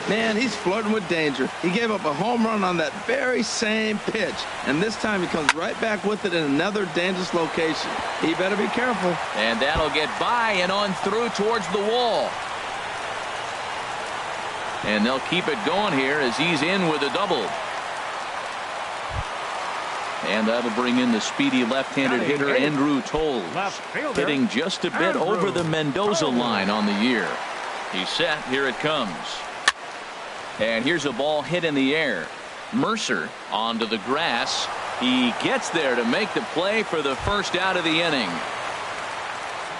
Man, he's flirting with danger. He gave up a home run on that very same pitch. And this time he comes right back with it in another dangerous location. He better be careful. And that'll get by and on through towards the wall. And they'll keep it going here as he's in with a double. And that'll bring in the speedy left-handed hitter Andrew Toles, hitting just a bit over the Mendoza line on the year. He's set. Here it comes. And here's a ball hit in the air. Mercer onto the grass. He gets there to make the play for the first out of the inning.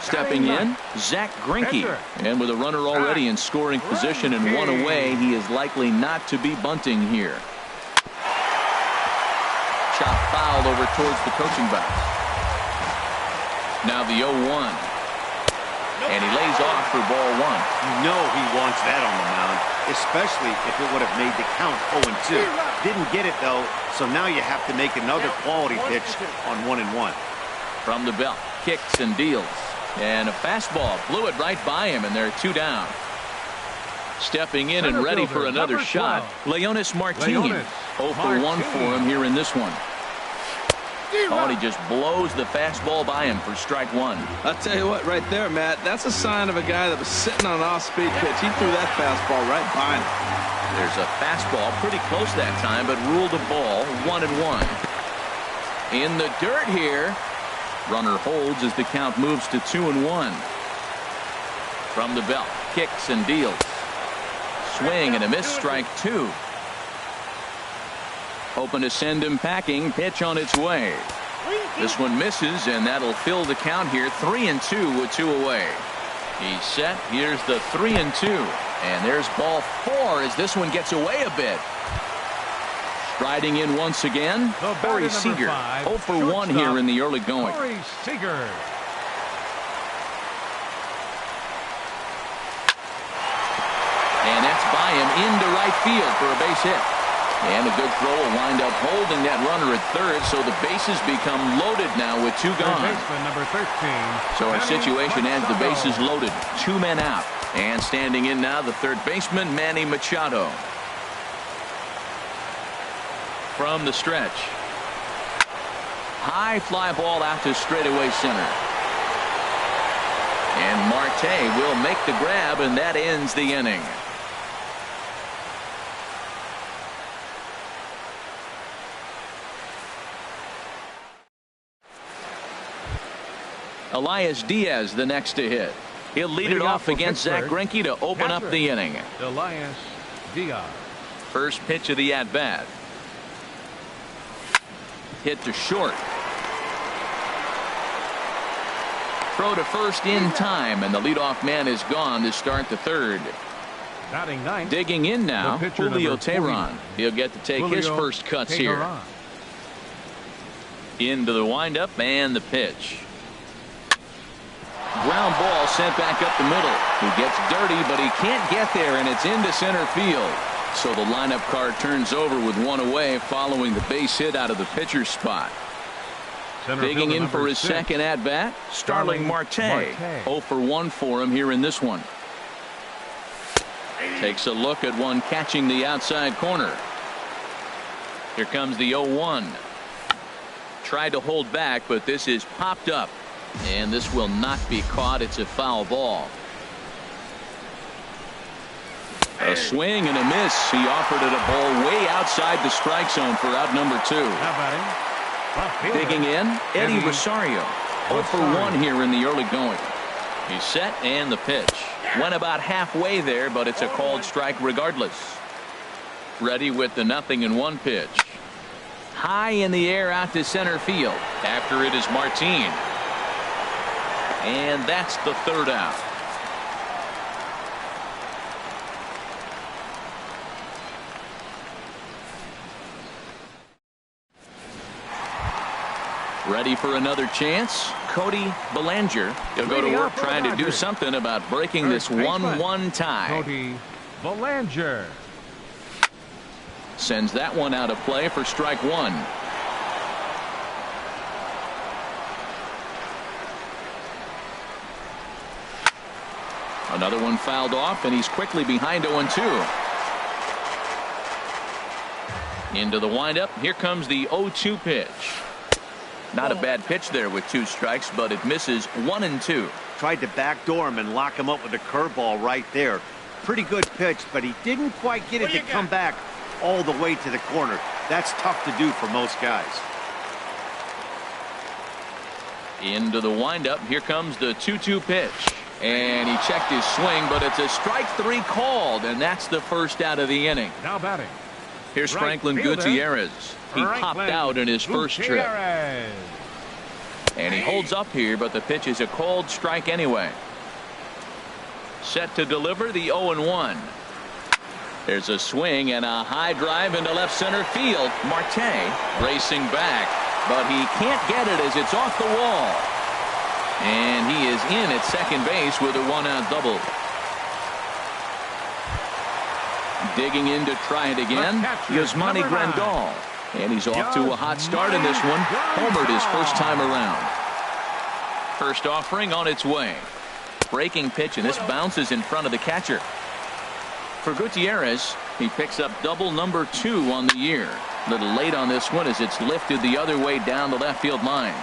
Stepping in, Zach Greinke. And with a runner already in scoring position and one away, he is likely not to be bunting here. foul over towards the coaching box. Now the 0-1. And he lays off for ball one. You know he wants that on the mound, especially if it would have made the count 0-2. Didn't get it, though, so now you have to make another quality pitch on 1-1. From the belt, kicks and deals. And a fastball blew it right by him, and they're 2 down. Stepping in and ready for another shot, Leonis Martinez. 0 for 1 for him here in this one. Oh, and he just blows the fastball by him for strike one. I'll tell you what, right there, Matt, that's a sign of a guy that was sitting on an off-speed pitch. He threw that fastball right by him. There's a fastball pretty close that time, but ruled a ball 1-1. In the dirt here. Runner holds as the count moves to 2-1. From the belt, kicks and deals. Swing and a miss, strike 2. Hoping to send him packing. Pitch on its way. This one misses, and that'll fill the count here. 3-2 with 2 away. He's set. Here's the 3-2. And there's ball 4 as this one gets away a bit. Striding in once again, Corey Seager. 0 for 1 here in the early going. Corey Seager. And that's by him into right field for a base hit. And a good throw will wind up holding that runner at third, so the bases become loaded now with 2 gone. Baseman number 13. So our situation as the bases loaded, 2 men out. And standing in now, the third baseman, Manny Machado. From the stretch. High fly ball out to straightaway center. And Marte will make the grab, and that ends the inning. Elias Diaz the next to hit. He'll lead it off against Zach Greinke to open up the inning. Elias Diaz. First pitch of the at-bat. Hit to short. Throw to first in time, and the leadoff man is gone to start the third. Batting ninth. Digging in now, Julio Teheran. He'll get to take his first cuts here. Into the windup and the pitch. Ground ball sent back up the middle. He gets dirty, but he can't get there, and it's into center field. So the lineup card turns over with 1 away following the base hit out of the pitcher's spot. Digging in for his second at-bat, Starling Marte. 0 for 1 for him here in this one. Takes a look at one catching the outside corner. Here comes the 0-1. Tried to hold back, but this is popped up. And this will not be caught. It's a foul ball. A swing and a miss. He offered it a ball way outside the strike zone for out number 2. Digging in, Eddie Rosario. 0 for 1 here in the early going. He's set, and the pitch. Went about halfway there, but it's a called strike regardless. Ready with the 0-1 pitch. High in the air out to center field. After it is Martin. And that's the third out. Ready for another chance? Cody Bellinger. He'll go to work trying to do something about breaking this 1-1 tie. Cody Bellinger. Sends that one out of play for strike 1. Another one fouled off, and he's quickly behind 0-2. Into the windup. Here comes the 0-2 pitch. Not a bad pitch there with 2 strikes, but it misses 1-2. Tried to backdoor him and lock him up with a curveball right there. Pretty good pitch, but he didn't quite get it to come back all the way to the corner. That's tough to do for most guys. Into the windup. Here comes the 2-2 pitch. And he checked his swing, but it's a strike 3 called, and that's the first out of the inning. Now batting. Here's Franklin Gutierrez. He popped out in his first trip. And he holds up here, but the pitch is a called strike anyway. Set to deliver the 0-1. There's a swing and a high drive into left center field. Marte racing back, but he can't get it as it's off the wall. And he is in at second base with a one-out double. Digging in to try it again, Yasmani Grandal. And he's off to a hot start in this one. Homered his first time around. First offering on its way. Breaking pitch, and this bounces in front of the catcher. For Gutierrez, he picks up double number 2 on the year. A little late on this one as it's lifted the other way down the left field line.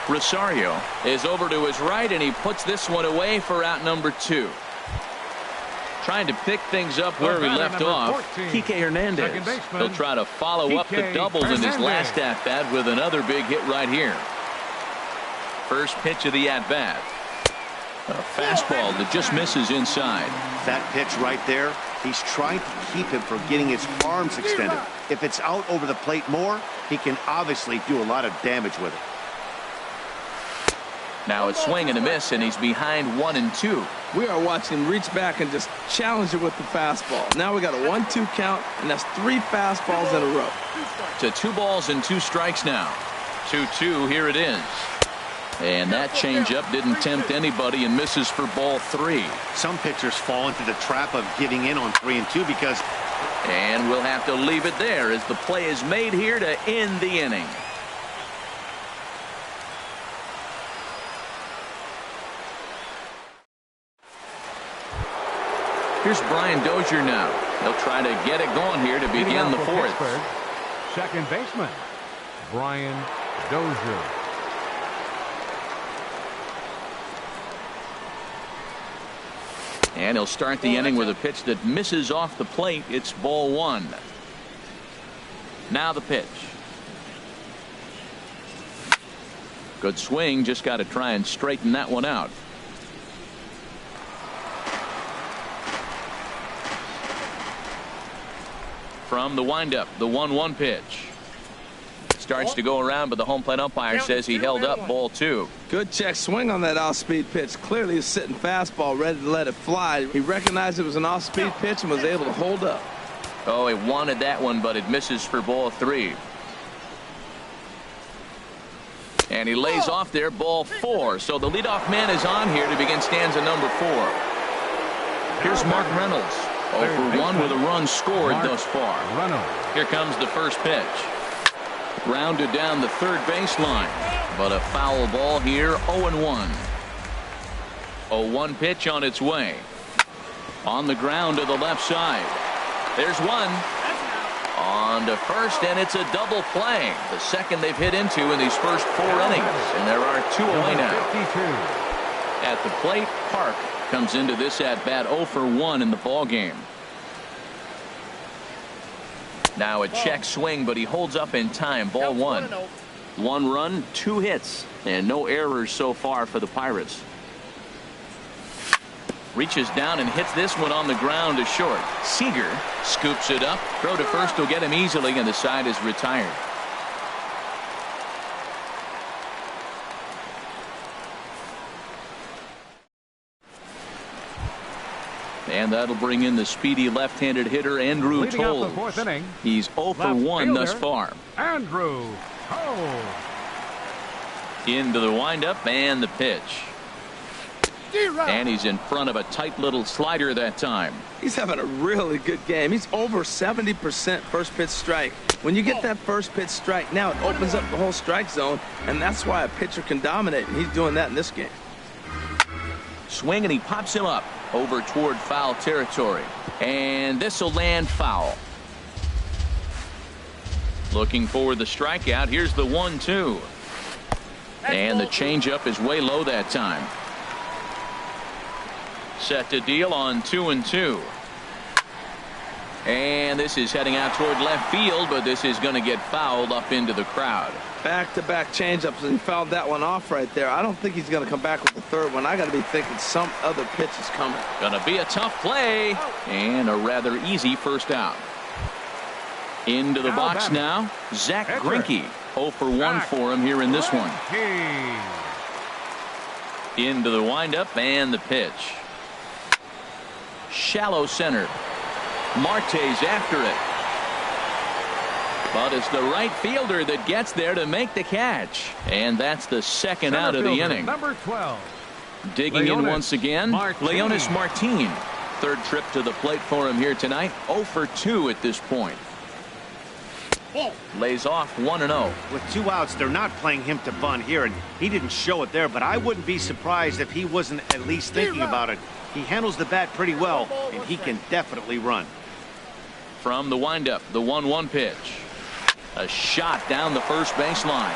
Rosario is over to his right, and he puts this one away for out number 2. Trying to pick things up where we left off. Kike Hernandez. He'll try to follow up the doubles in his last at-bat with another big hit right here. First pitch of the at-bat. A fastball that just misses inside. That pitch right there, he's trying to keep him from getting his arms extended. If it's out over the plate more, he can obviously do a lot of damage with it. Now a swing and a miss, and he's behind 1-2. We are watching him reach back and just challenge it with the fastball. Now we got a 1-2 count, and that's 3 fastballs in a row. To 2 balls and 2 strikes now. 2-2, here it is. And that changeup didn't tempt anybody and misses for ball 3. Some pitchers fall into the trap of giving in on 3 and 2 because. And we'll have to leave it there as the play is made here to end the inning. Here's Brian Dozier now. He'll try to get it going here to begin the 4th. Pittsburgh, second baseman, Brian Dozier. And he'll start the inning with a pitch that misses off the plate. It's ball 1. Now the pitch. Good swing. Just got to try and straighten that one out. From the windup, the 1-1 pitch. Starts to go around, but the home plate umpire says he held up ball 2. Good check swing on that off-speed pitch. Clearly he's sitting fastball ready to let it fly. He recognized it was an off-speed pitch and was able to hold up. Oh, he wanted that one, but it misses for ball 3. And he lays off there, ball 4. So the leadoff man is on here to begin stanza number 4. Here's Mark Reynolds. 0 for 1 with a run scored thus far. Here comes the first pitch. Grounded down the third baseline, but a foul ball here. 0-1. 0-1 pitch on its way. On the ground to the left side. There's one. On to first, and it's a double play. The second they've hit into in these first 4 innings, and there are 2 away now. At the plate, Park comes into this at bat 0 for 1 in the ball game. Now a check swing, but he holds up in time. Ball 1. 1 run, 2 hits, and no errors so far for the Pirates. Reaches down and hits this one on the ground to short. Seager scoops it up. Throw to first will get him easily, and the side is retired. And that'll bring in the speedy left-handed hitter Andrew Toles. He's 0 for 1 thus far. Andrew Toles. Into the windup and the pitch. And he's in front of a tight little slider that time. He's having a really good game. He's over 70% first pitch strike. When you get that first pitch strike, now it opens up the whole strike zone, and that's why a pitcher can dominate, and he's doing that in this game. Swing, and he pops him up over toward foul territory, and this will land foul. Looking for the strikeout. Here's the 1-2, and the changeup is way low that time. Set to deal on 2-2, and this is heading out toward left field, but this is going to get fouled up into the crowd. Back-to-back changeups, and he fouled that one off right there. I don't think he's going to come back with the third one. I got to be thinking some other pitch is coming. Going to be a tough play, and a rather easy first out. Into the box now, Zach Greinke. 0 for 1 for him here in this one. Into the windup and the pitch. Shallow center. Marte's after it. But it's the right fielder that gets there to make the catch. And that's the second out of the inning. Number 12. Digging in once again, Leonis Martin. Third trip to the plate for him here tonight. 0 for 2 at this point. Lays off 1-0. With 2 outs, they're not playing him to bunt here, and he didn't show it there, but I wouldn't be surprised if he wasn't at least thinking about it. He handles the bat pretty well, and he can definitely run. From the windup, the 1-1 pitch. A shot down the first baseline.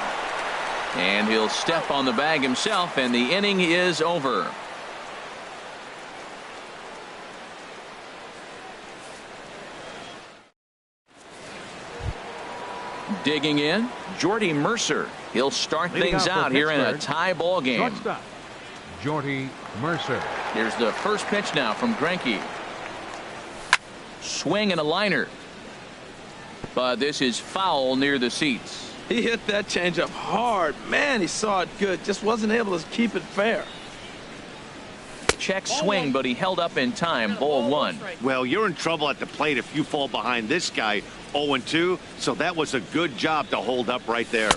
And he'll step on the bag himself, and the inning is over. Digging in, Jordy Mercer. He'll start things out here in a tie ball game. Shortstop, Jordy Mercer. Here's the first pitch now from Greinke. Swing and a liner. But this is foul near the seats. He hit that changeup hard. Man, he saw it good. Just wasn't able to keep it fair. Check swing, but he held up in time. Ball 1. Well, you're in trouble at the plate if you fall behind this guy 0-2, so that was a good job to hold up right there.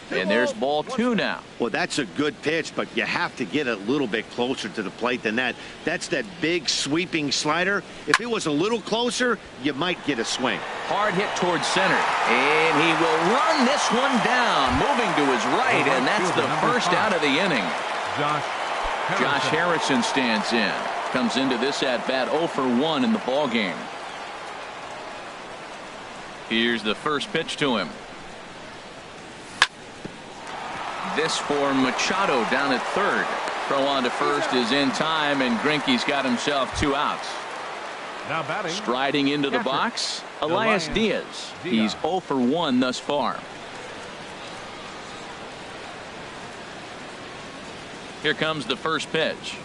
And there's ball 2 now. Well, that's a good pitch, but you have to get a little bit closer to the plate than that. That's that big sweeping slider. If it was a little closer, you might get a swing. Hard hit towards center, and he will run this one down, moving to his right, and that's the first out of the inning. Josh Harrison stands in. Comes into this at bat 0 for 1 in the ball game. Here's the first pitch to him. This for Machado down at third. Throw on to first is in time, and Greinke's got himself 2 outs. Now batting. Striding into the box, Elias Diaz. He's 0 for 1 thus far. Here comes the first pitch.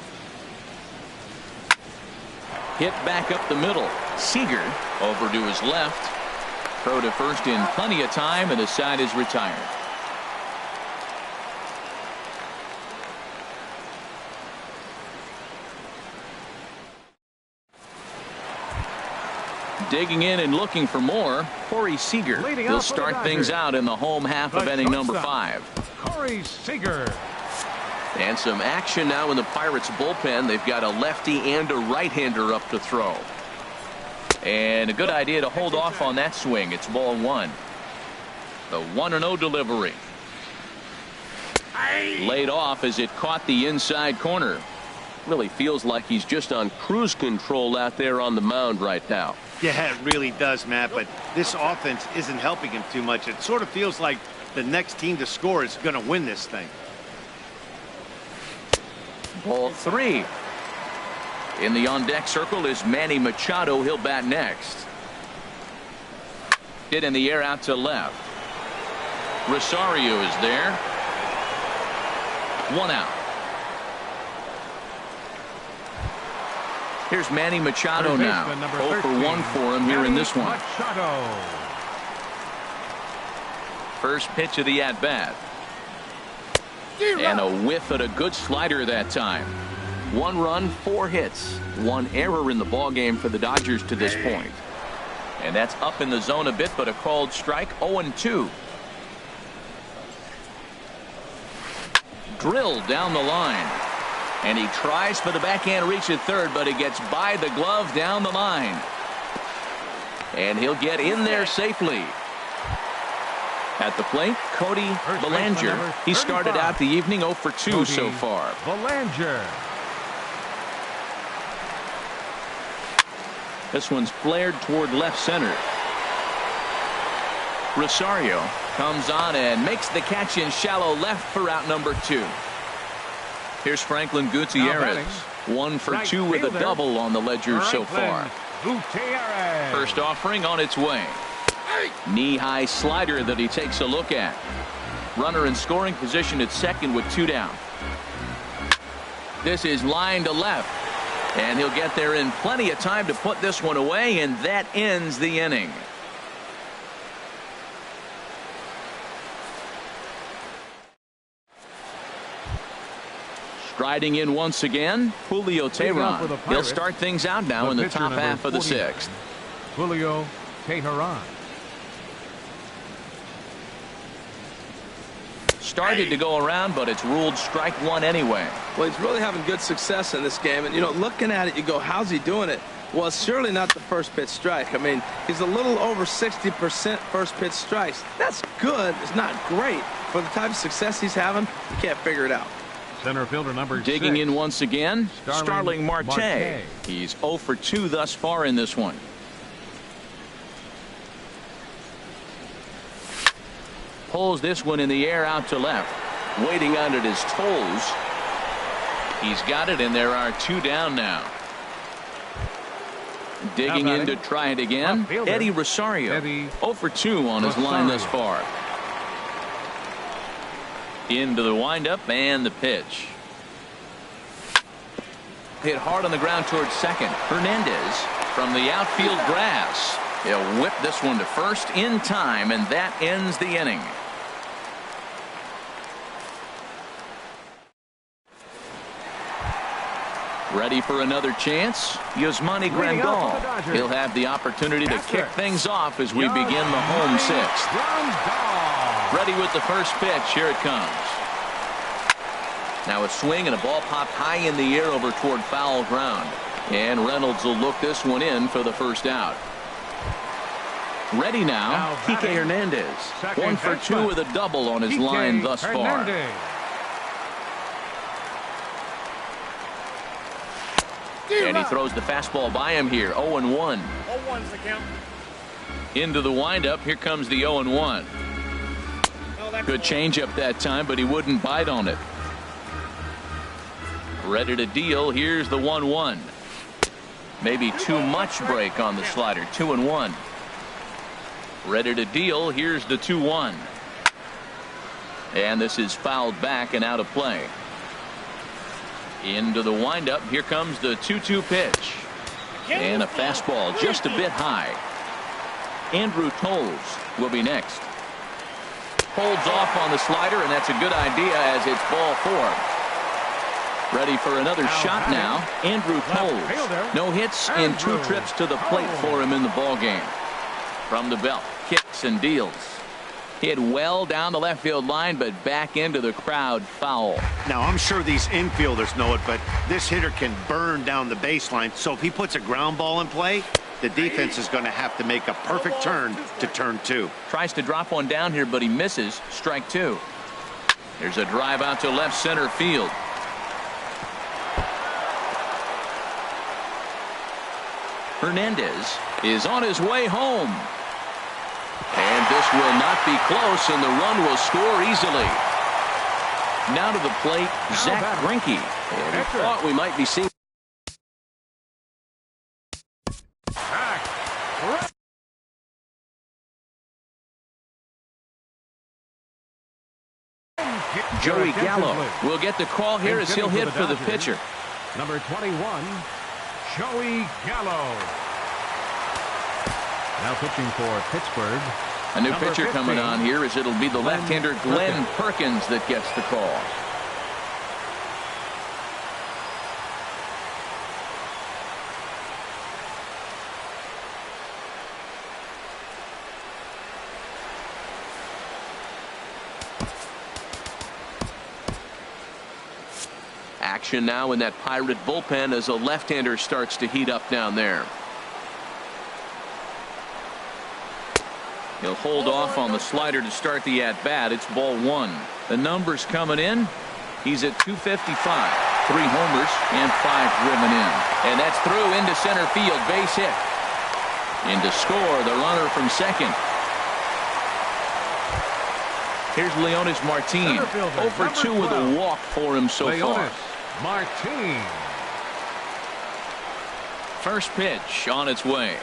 Hit back up the middle. Seager over to his left. Throw to first in plenty of time, and the side is retired. Digging in and looking for more, Corey Seager. He'll start things out in the home half of inning number 5. Corey Seager. And some action now in the Pirates bullpen. They've got a lefty and a right-hander up to throw. And a good idea to hold off on that swing. It's ball 1. The 1-0 delivery. Laid off as it caught the inside corner. Really feels like he's just on cruise control out there on the mound right now. Yeah, it really does, Matt, but this offense isn't helping him too much. It sort of feels like the next team to score is going to win this thing. Ball 3. In the on-deck circle is Manny Machado. He'll bat next. Hit in the air out to left. Rosario is there. 1 out. Here's Manny Machado now. 0 for 1 for him here in this one. First pitch of the at-bat. And a whiff at a good slider that time. 1 run, 4 hits. 1 error in the ballgame for the Dodgers to this point. And that's up in the zone a bit, but a called strike. 0-2. Drilled down the line. And he tries for the backhand reach at third, but he gets by the glove down the line. And he'll get in there safely. At the plate, Cody Bellinger. He started out the evening 0 for 2 so far. Bellinger. This one's flared toward left center. Rosario comes on and makes the catch in shallow left for out number 2. Here's Franklin Gutierrez. 1 for 2 with a double on the ledger so far. First offering on its way. Knee-high slider that he takes a look at. Runner in scoring position at second with 2 down. This is line to left. And he'll get there in plenty of time to put this one away, and that ends the inning. Striding in once again, Julio Teheran. He'll start things out now in the top half of the 6th. Julio Teheran. Started to go around, but it's ruled strike one anyway. Well, he's really having good success in this game. And, you know, looking at it, you go, how's he doing it? Well, it's surely not the first pitch strike. I mean, he's a little over 60% first pitch strikes. That's good. It's not great. For the type of success he's having, you can't figure it out. Center fielder number Digging 6. in once again, Starling Marte. Marte. He's 0 for 2 thus far in this one. Pulls this one in the air out to left. Waiting on it is Toles. He's got it, and there are 2 down now. Digging in to try it again, Eddie Rosario. 0 for 2 on his line thus far. Into the windup and the pitch. Hit hard on the ground towards second. Hernandez from the outfield grass. He'll whip this one to first in time, and that ends the inning. Ready for another chance? Yasmani Grandal. He'll have the opportunity to kick things off as we begin the home sixth. Ready with the first pitch. Here it comes. Now a swing and a ball popped high in the air over toward foul ground. And Reynolds will look this one in for the first out. Ready now, Kike Hernandez. 1 for 2 with a double on his line thus far. And he throws the fastball by him here. 0-1. 0-1's the count. Into the windup. Here comes the 0-1. Good changeup that time, but he wouldn't bite on it. Ready to deal. Here's the 1-1. Maybe too much break on the slider. 2-1. Ready to deal. Here's the 2-1. And this is fouled back and out of play. Into the windup. Here comes the 2-2 pitch. And a fastball just a bit high. Andrew Toles will be next. Holds off on the slider, and that's a good idea as it's ball 4. Ready for another shot now. Andrew Toles. No hits and 2 trips to the plate for him in the ball game. From the belt, kicks and deals. Hit well down the left field line, but back into the crowd, foul. Now, I'm sure these infielders know it, but this hitter can burn down the baseline. So if he puts a ground ball in play, the defense is going to have to make a perfect turn to turn 2. Tries to drop one down here, but he misses. Strike 2. There's a drive out to left center field. Hernandez is on his way home. And this will not be close, and the run will score easily. Now to the plate, Zach Greinke. And we thought we might be seeing. Joey Gallo will get the call here as he'll hit for the pitcher. Number 21, Joey Gallo. Now pitching for Pittsburgh. A new pitcher coming on here as it'll be the left-hander Glenn Perkins that gets the call. Action now in that Pirate bullpen as a left-hander starts to heat up down there. He'll hold off on the slider to start the at-bat. It's ball 1. The numbers coming in. He's at 255. 3 homers and 5 driven in. And that's through into center field. Base hit. In to score the runner from second. Here's Leonis Martin. 0 for 2 with a walk for him so far. Martin. First pitch on its way.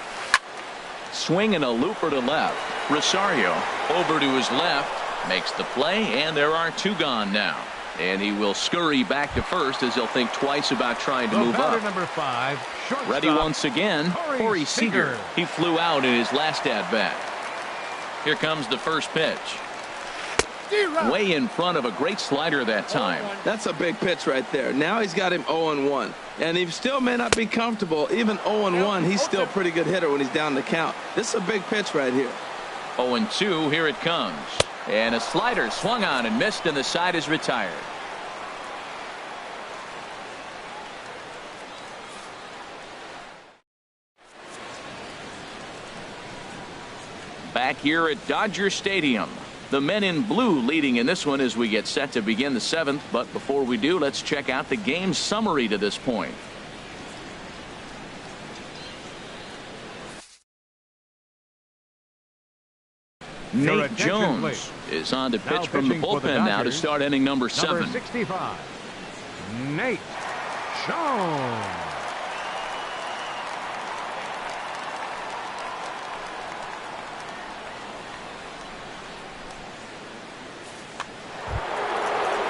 Swing and a looper to left. Rosario over to his left. Makes the play, and there are 2 gone now. And he will scurry back to first as he'll think twice about trying to move up. Number 5, ready once again, Corey Seager. He flew out in his last at-bat. Here comes the first pitch. Way in front of a great slider that time. That's a big pitch right there. Now he's got him 0-1. And he still may not be comfortable. Even 0-1, he's still a pretty good hitter when he's down the count. This is a big pitch right here. 0-2, here it comes. And a slider swung on and missed, and the side is retired. Back here at Dodger Stadium. The men in blue leading in this one as we get set to begin the 7th. But before we do, let's check out the game summary to this point. Nate Jones is on to pitch from the bullpen now to start inning number 7. Number 65, Nate Jones.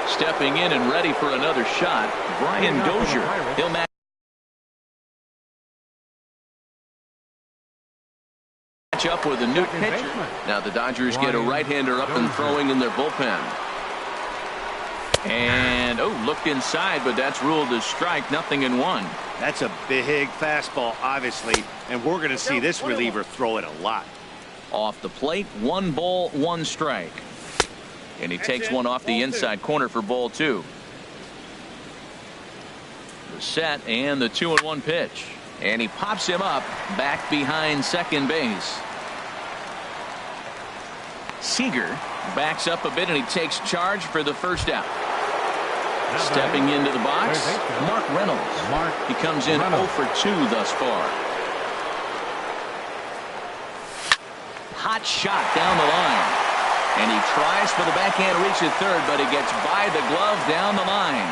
Stepping in and ready for another shot, Brian Dozier. He'll match up with a new pitcher. Now the Dodgers get a right-hander up and throwing in their bullpen. And looked inside, but that's ruled as strike. 0-1. That's a big fastball, obviously, and we're going to see this reliever throw it a lot. Off the plate, 1 ball, 1 strike. And he takes one off the inside corner for ball 2. The set and the 2-1 pitch. And he pops him up back behind second base. Seager backs up a bit and he takes charge for the first out. Stepping into the box, Mark Reynolds. He comes in 0 for 2 thus far. Hot shot down the line. And he tries for the backhand reach at third, but he gets by the glove down the line.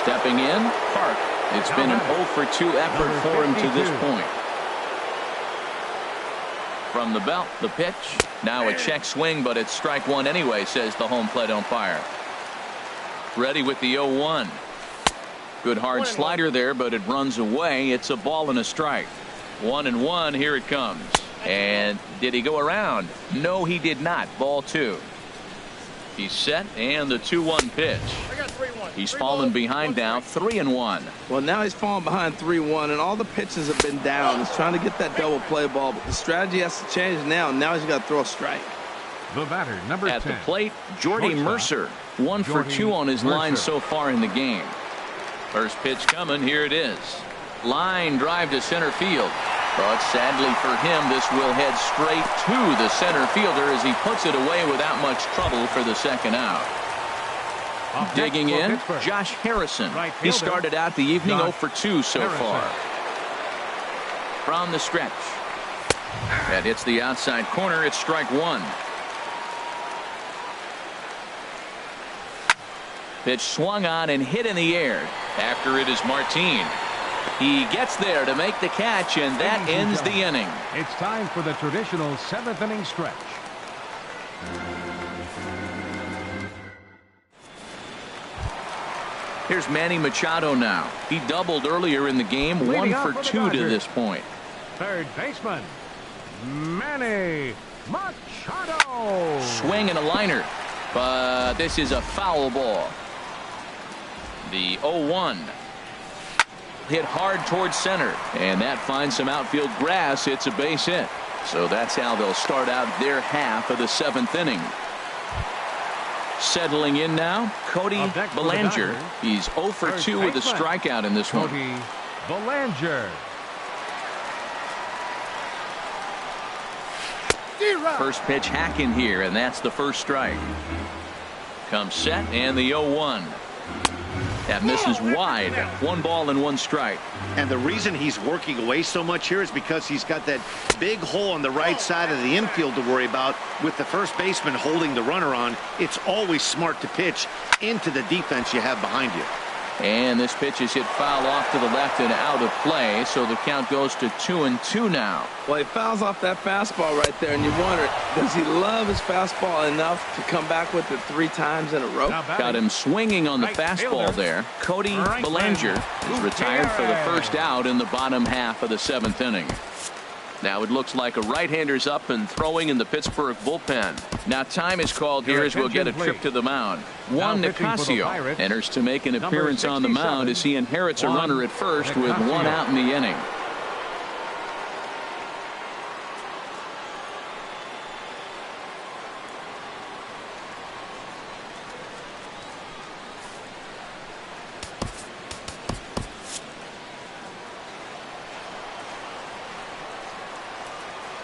Stepping in, Park. It's been an 0 for 2 effort for him to this point. From the belt, the pitch. Now a check swing, but it's strike 1 anyway, says the home plate umpire. Ready with the 0-1. Good hard slider there, but it runs away. It's a ball and a strike. 1-1, here it comes. And did he go around? No, he did not. Ball 2. He's set, and the 2-1 pitch. He's fallen behind now, 3-1. Well, now he's fallen behind 3-1, and all the pitches have been down. He's trying to get that double play ball, but the strategy has to change now. Now he's got to throw a strike. The batter, number 10. At the plate, Jordy Mercer. 1 for 2 on his line so far in the game. First pitch coming, here it is. Line drive to center field. But sadly for him, this will head straight to the center fielder as he puts it away without much trouble for the second out. Digging in, Josh Harrison. He started out the evening 0 for 2 so far. From the stretch. That hits the outside corner. It's strike 1. Pitch swung on and hit in the air. After it is Martin. He gets there to make the catch, and that ends the inning. It's time for the traditional 7th inning stretch. Here's Manny Machado now. He doubled earlier in the game, 1 for 2 to this point. Third baseman, Manny Machado. Swing and a liner, but this is a foul ball. The 0-1. Hit hard towards center, and that finds some outfield grass. It's a base hit. So that's how they'll start out their half of the 7th inning. Settling in now, Cody Bellinger. He's 0 for 2 with a strikeout in this one. Cody Bellinger. First pitch hack in here, and that's the first strike. Comes set, and the 0-1. That misses wide. 1 ball and 1 strike. And the reason he's working away so much here is because he's got that big hole on the right side of the infield to worry about. With the first baseman holding the runner on, it's always smart to pitch into the defense you have behind you. And this pitch is hit foul off to the left and out of play, so the count goes to 2-2 now. Well, he fouls off that fastball right there, and you wonder, does he love his fastball enough to come back with it 3 times in a row? Got him swinging on the fastball there. Cody Bellinger is retired for the first out in the bottom half of the 7th inning. Now it looks like a right-hander's up and throwing in the Pittsburgh bullpen. Now time is called here as we'll get a trip to the mound. Juan Nicasio enters to make an appearance on the mound as he inherits a runner at first with one out in the inning.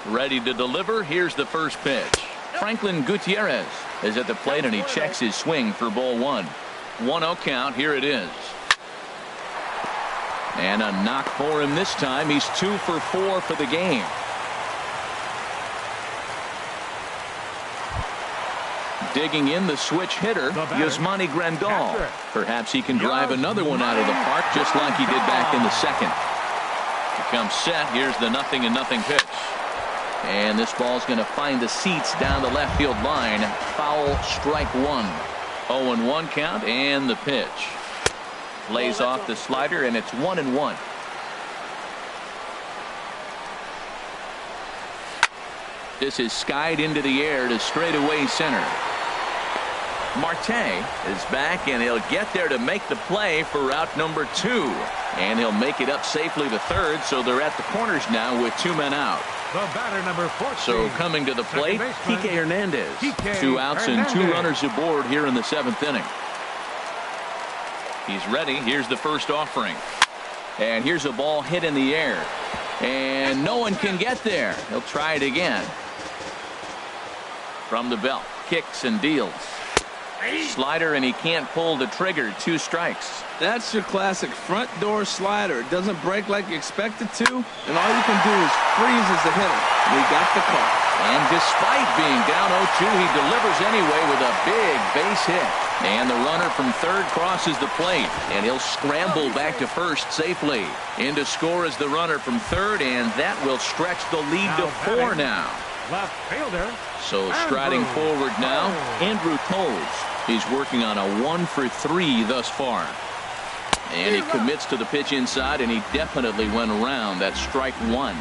Ready to deliver. Here's the first pitch. Franklin Gutierrez is at the plate and he checks his swing for ball one. 1-0 count. Here it is. And a knock for him this time. He's 2 for 4 for the game. Digging in the switch hitter, Yasmani Grandal. Perhaps he can drive another one out of the park just like he did back in the second. He comes set. Here's the 0-0 pitch. And this ball's going to find the seats down the left field line. Foul, strike one. 0-1 count and the pitch. Lays off the slider and it's 1-1. This is skied into the air to straightaway center. Marte is back and he'll get there to make the play for route number 2. And he'll make it up safely to third, so they're at the corners now with 2 men out. The batter, number 14. So coming to the plate, Kike Hernandez. 2 outs and 2 runners aboard here in the 7th inning. He's ready. Here's the first offering. And here's a ball hit in the air. And no one can get there. He'll try it again. From the belt, kicks and deals. Slider, and he can't pull the trigger. 2 strikes. That's your classic front door slider. It doesn't break like you expect it to, and all you can do is freeze as a hitter. We got the call. And despite being down 0-2, he delivers anyway with a big base hit. And the runner from third crosses the plate, and he'll scramble back to first safely. In to score is the runner from third, and that will stretch the lead to 4 now. Left fielder. So striding forward now, Andrew Toles. He's working on a 1 for 3 thus far. And he commits to the pitch inside, and he definitely went around. That's strike 1.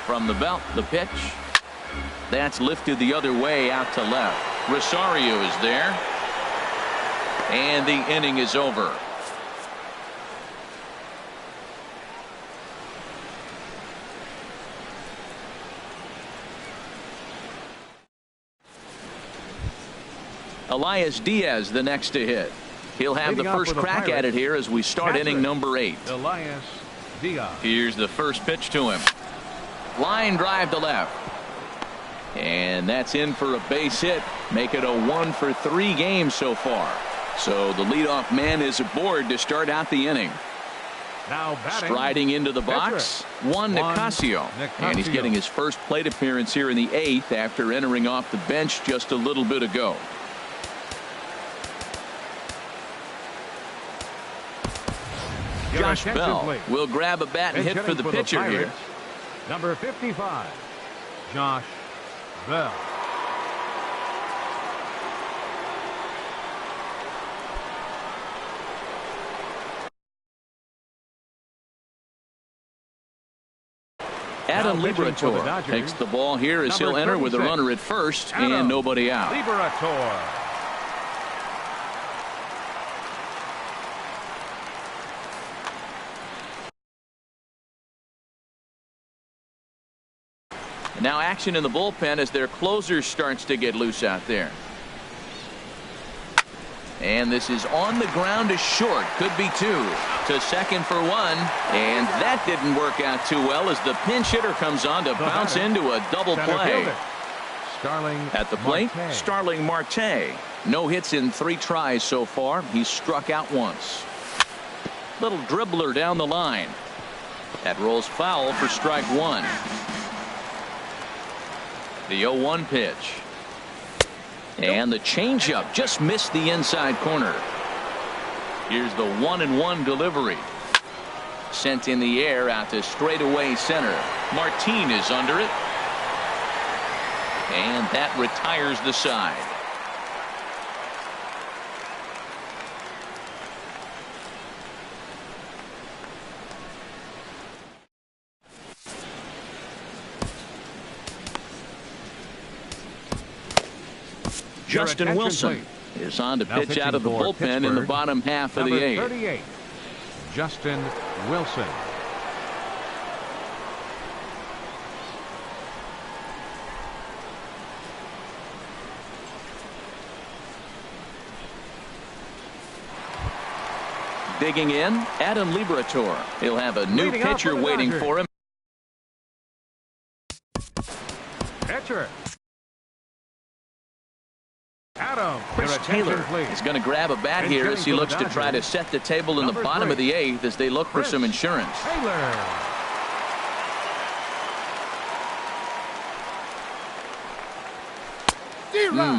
From the belt, the pitch. That's lifted the other way out to left. Rosario is there. And the inning is over. Elias Diaz the next to hit. He'll have the first crack at it here as we start inning number 8. Elias Diaz. Here's the first pitch to him. Line drive to left. And that's in for a base hit. Make it a 1 for 3 game so far. So the leadoff man is aboard to start out the inning. Now batting, striding into the box, Juan Nicasio. And he's getting his first plate appearance here in the 8th after entering off the bench just a little bit ago. Josh Bell will grab a bat and hit for the pitcher here. Number 55, Josh Bell. Adam Liberatore takes the ball here as he'll enter with a runner at first and nobody out. Liberatore. Now action in the bullpen as their closer starts to get loose out there. And this is on the ground to short. Could be 2. To second for 1. And that didn't work out too well as the pinch hitter comes on to bounce into a double play. At the plate, Starling Marte. No hits in 3 tries so far. He's struck out once. Little dribbler down the line. That rolls foul for strike 1. The 0-1 pitch. And the changeup just missed the inside corner. Here's the 1-1 delivery. Sent in the air out to straightaway center. Martin is under it. And that retires the side. Justin attention, Wilson please. is on to Now pitch pitching out of the for bullpen in the Pittsburgh, bottom half of the number 8th. 38, Justin Wilson. Digging in, Adam Liberator. He'll have a new Leading off pitcher for the waiting Dodgers. for him. Pitcher. Adam, Chris your attention, Taylor please. is going to grab a bat And here hitting as he for the looks to try to Dodgers, set the table in the number bottom 3, of the 8th as they look for Chris some insurance. Taylor.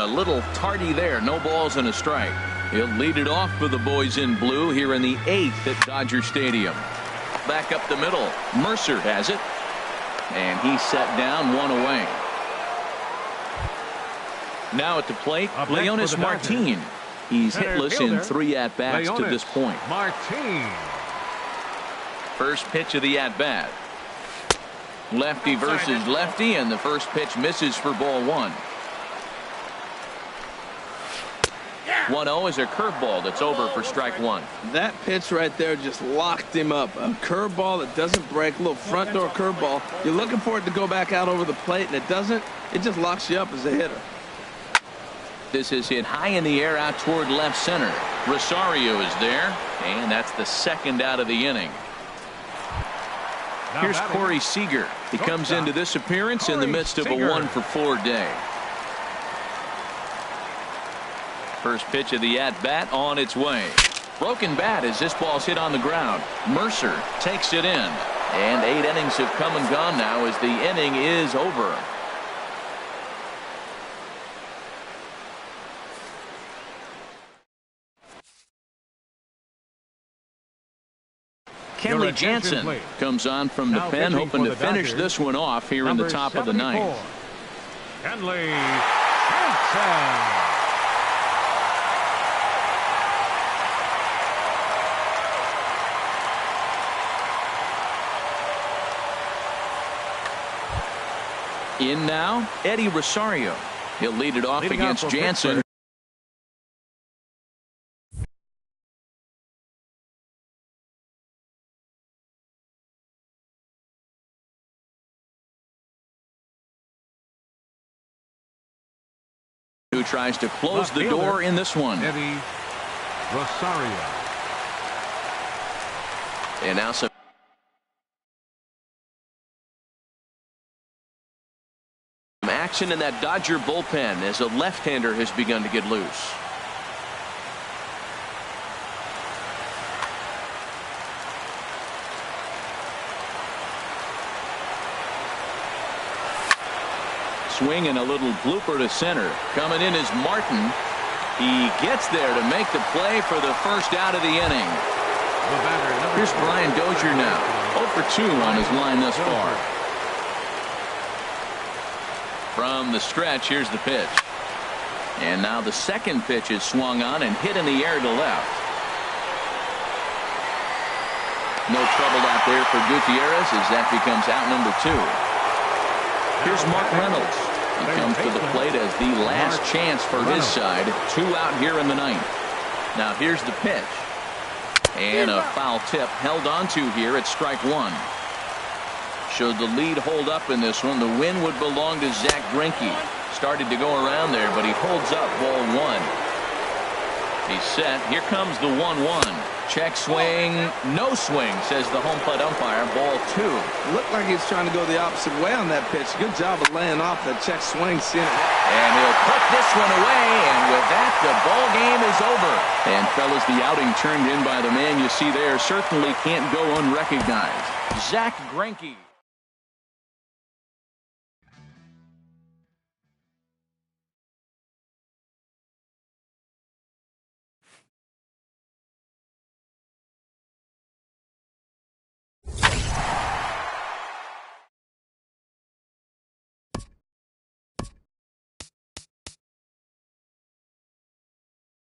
A little tardy there. No balls and a strike. He'll lead it off for the boys in blue here in the 8th at Dodger Stadium. Back up the middle. Mercer has it. And he's set down, 1 away. Now at the plate, Up next Leonis for the Dodgers, Martin. He's center hitless in fielder, 3 at-bats to this point. Martin. First pitch of the at-bat. Lefty versus lefty, and the first pitch misses for ball 1. 1-0 is a curveball that's over for strike 1. That pitch right there just locked him up. A curveball that doesn't break, a little front door curveball. You're looking for it to go back out over the plate, and it doesn't. It just locks you up as a hitter. This is hit high in the air out toward left center. Rosario is there, and that's the second out of the inning. Now Here's batting, Corey Seager. He comes into this appearance in the midst of a Seager. 1-for-4 day. First pitch of the at-bat on its way. Broken bat as this ball's hit on the ground. Mercer takes it in. And 8 innings have come and gone now as the inning is over. Kenley Jansen please. comes on from the Now pen, pitching hoping for to the finish Dodgers, this one off here in the number top of the 74, 9th. Kenley Jansen. In now, Eddie Rosario. He'll lead it off Leading against off for Jansen. Pittsburgh. Who tries to close Left the fielder, door in this one. Eddie Rosario. And now some action in that Dodger bullpen as a left-hander has begun to get loose. Swing and a little blooper to center. Coming in is Martin. He gets there to make the play for the first out of the inning. The batter, number Here's 2, Brian Dozier now. 0 for 2 on his line thus far. From the stretch, here's the pitch. And now the second pitch is swung on and hit in the air to left. No trouble out there for Gutierrez as that becomes out number 2. Here's Mark Reynolds. He comes to the plate as the last chance for his side. 2 out here in the 9th. Now here's the pitch. And a foul tip held onto here at strike 1. Should the lead hold up in this one, the win would belong to Zach Greinke. Started to go around there, but he holds up ball 1. He's set. Here comes the 1-1. Check swing. No swing, says the home plate umpire. Ball 2. Looked like he was trying to go the opposite way on that pitch. Good job of laying off that check swing. Seeing it. And he'll put this one away, and with that, the ball game is over. And fellas, the outing turned in by the man you see there certainly can't go unrecognized. Zach Greinke.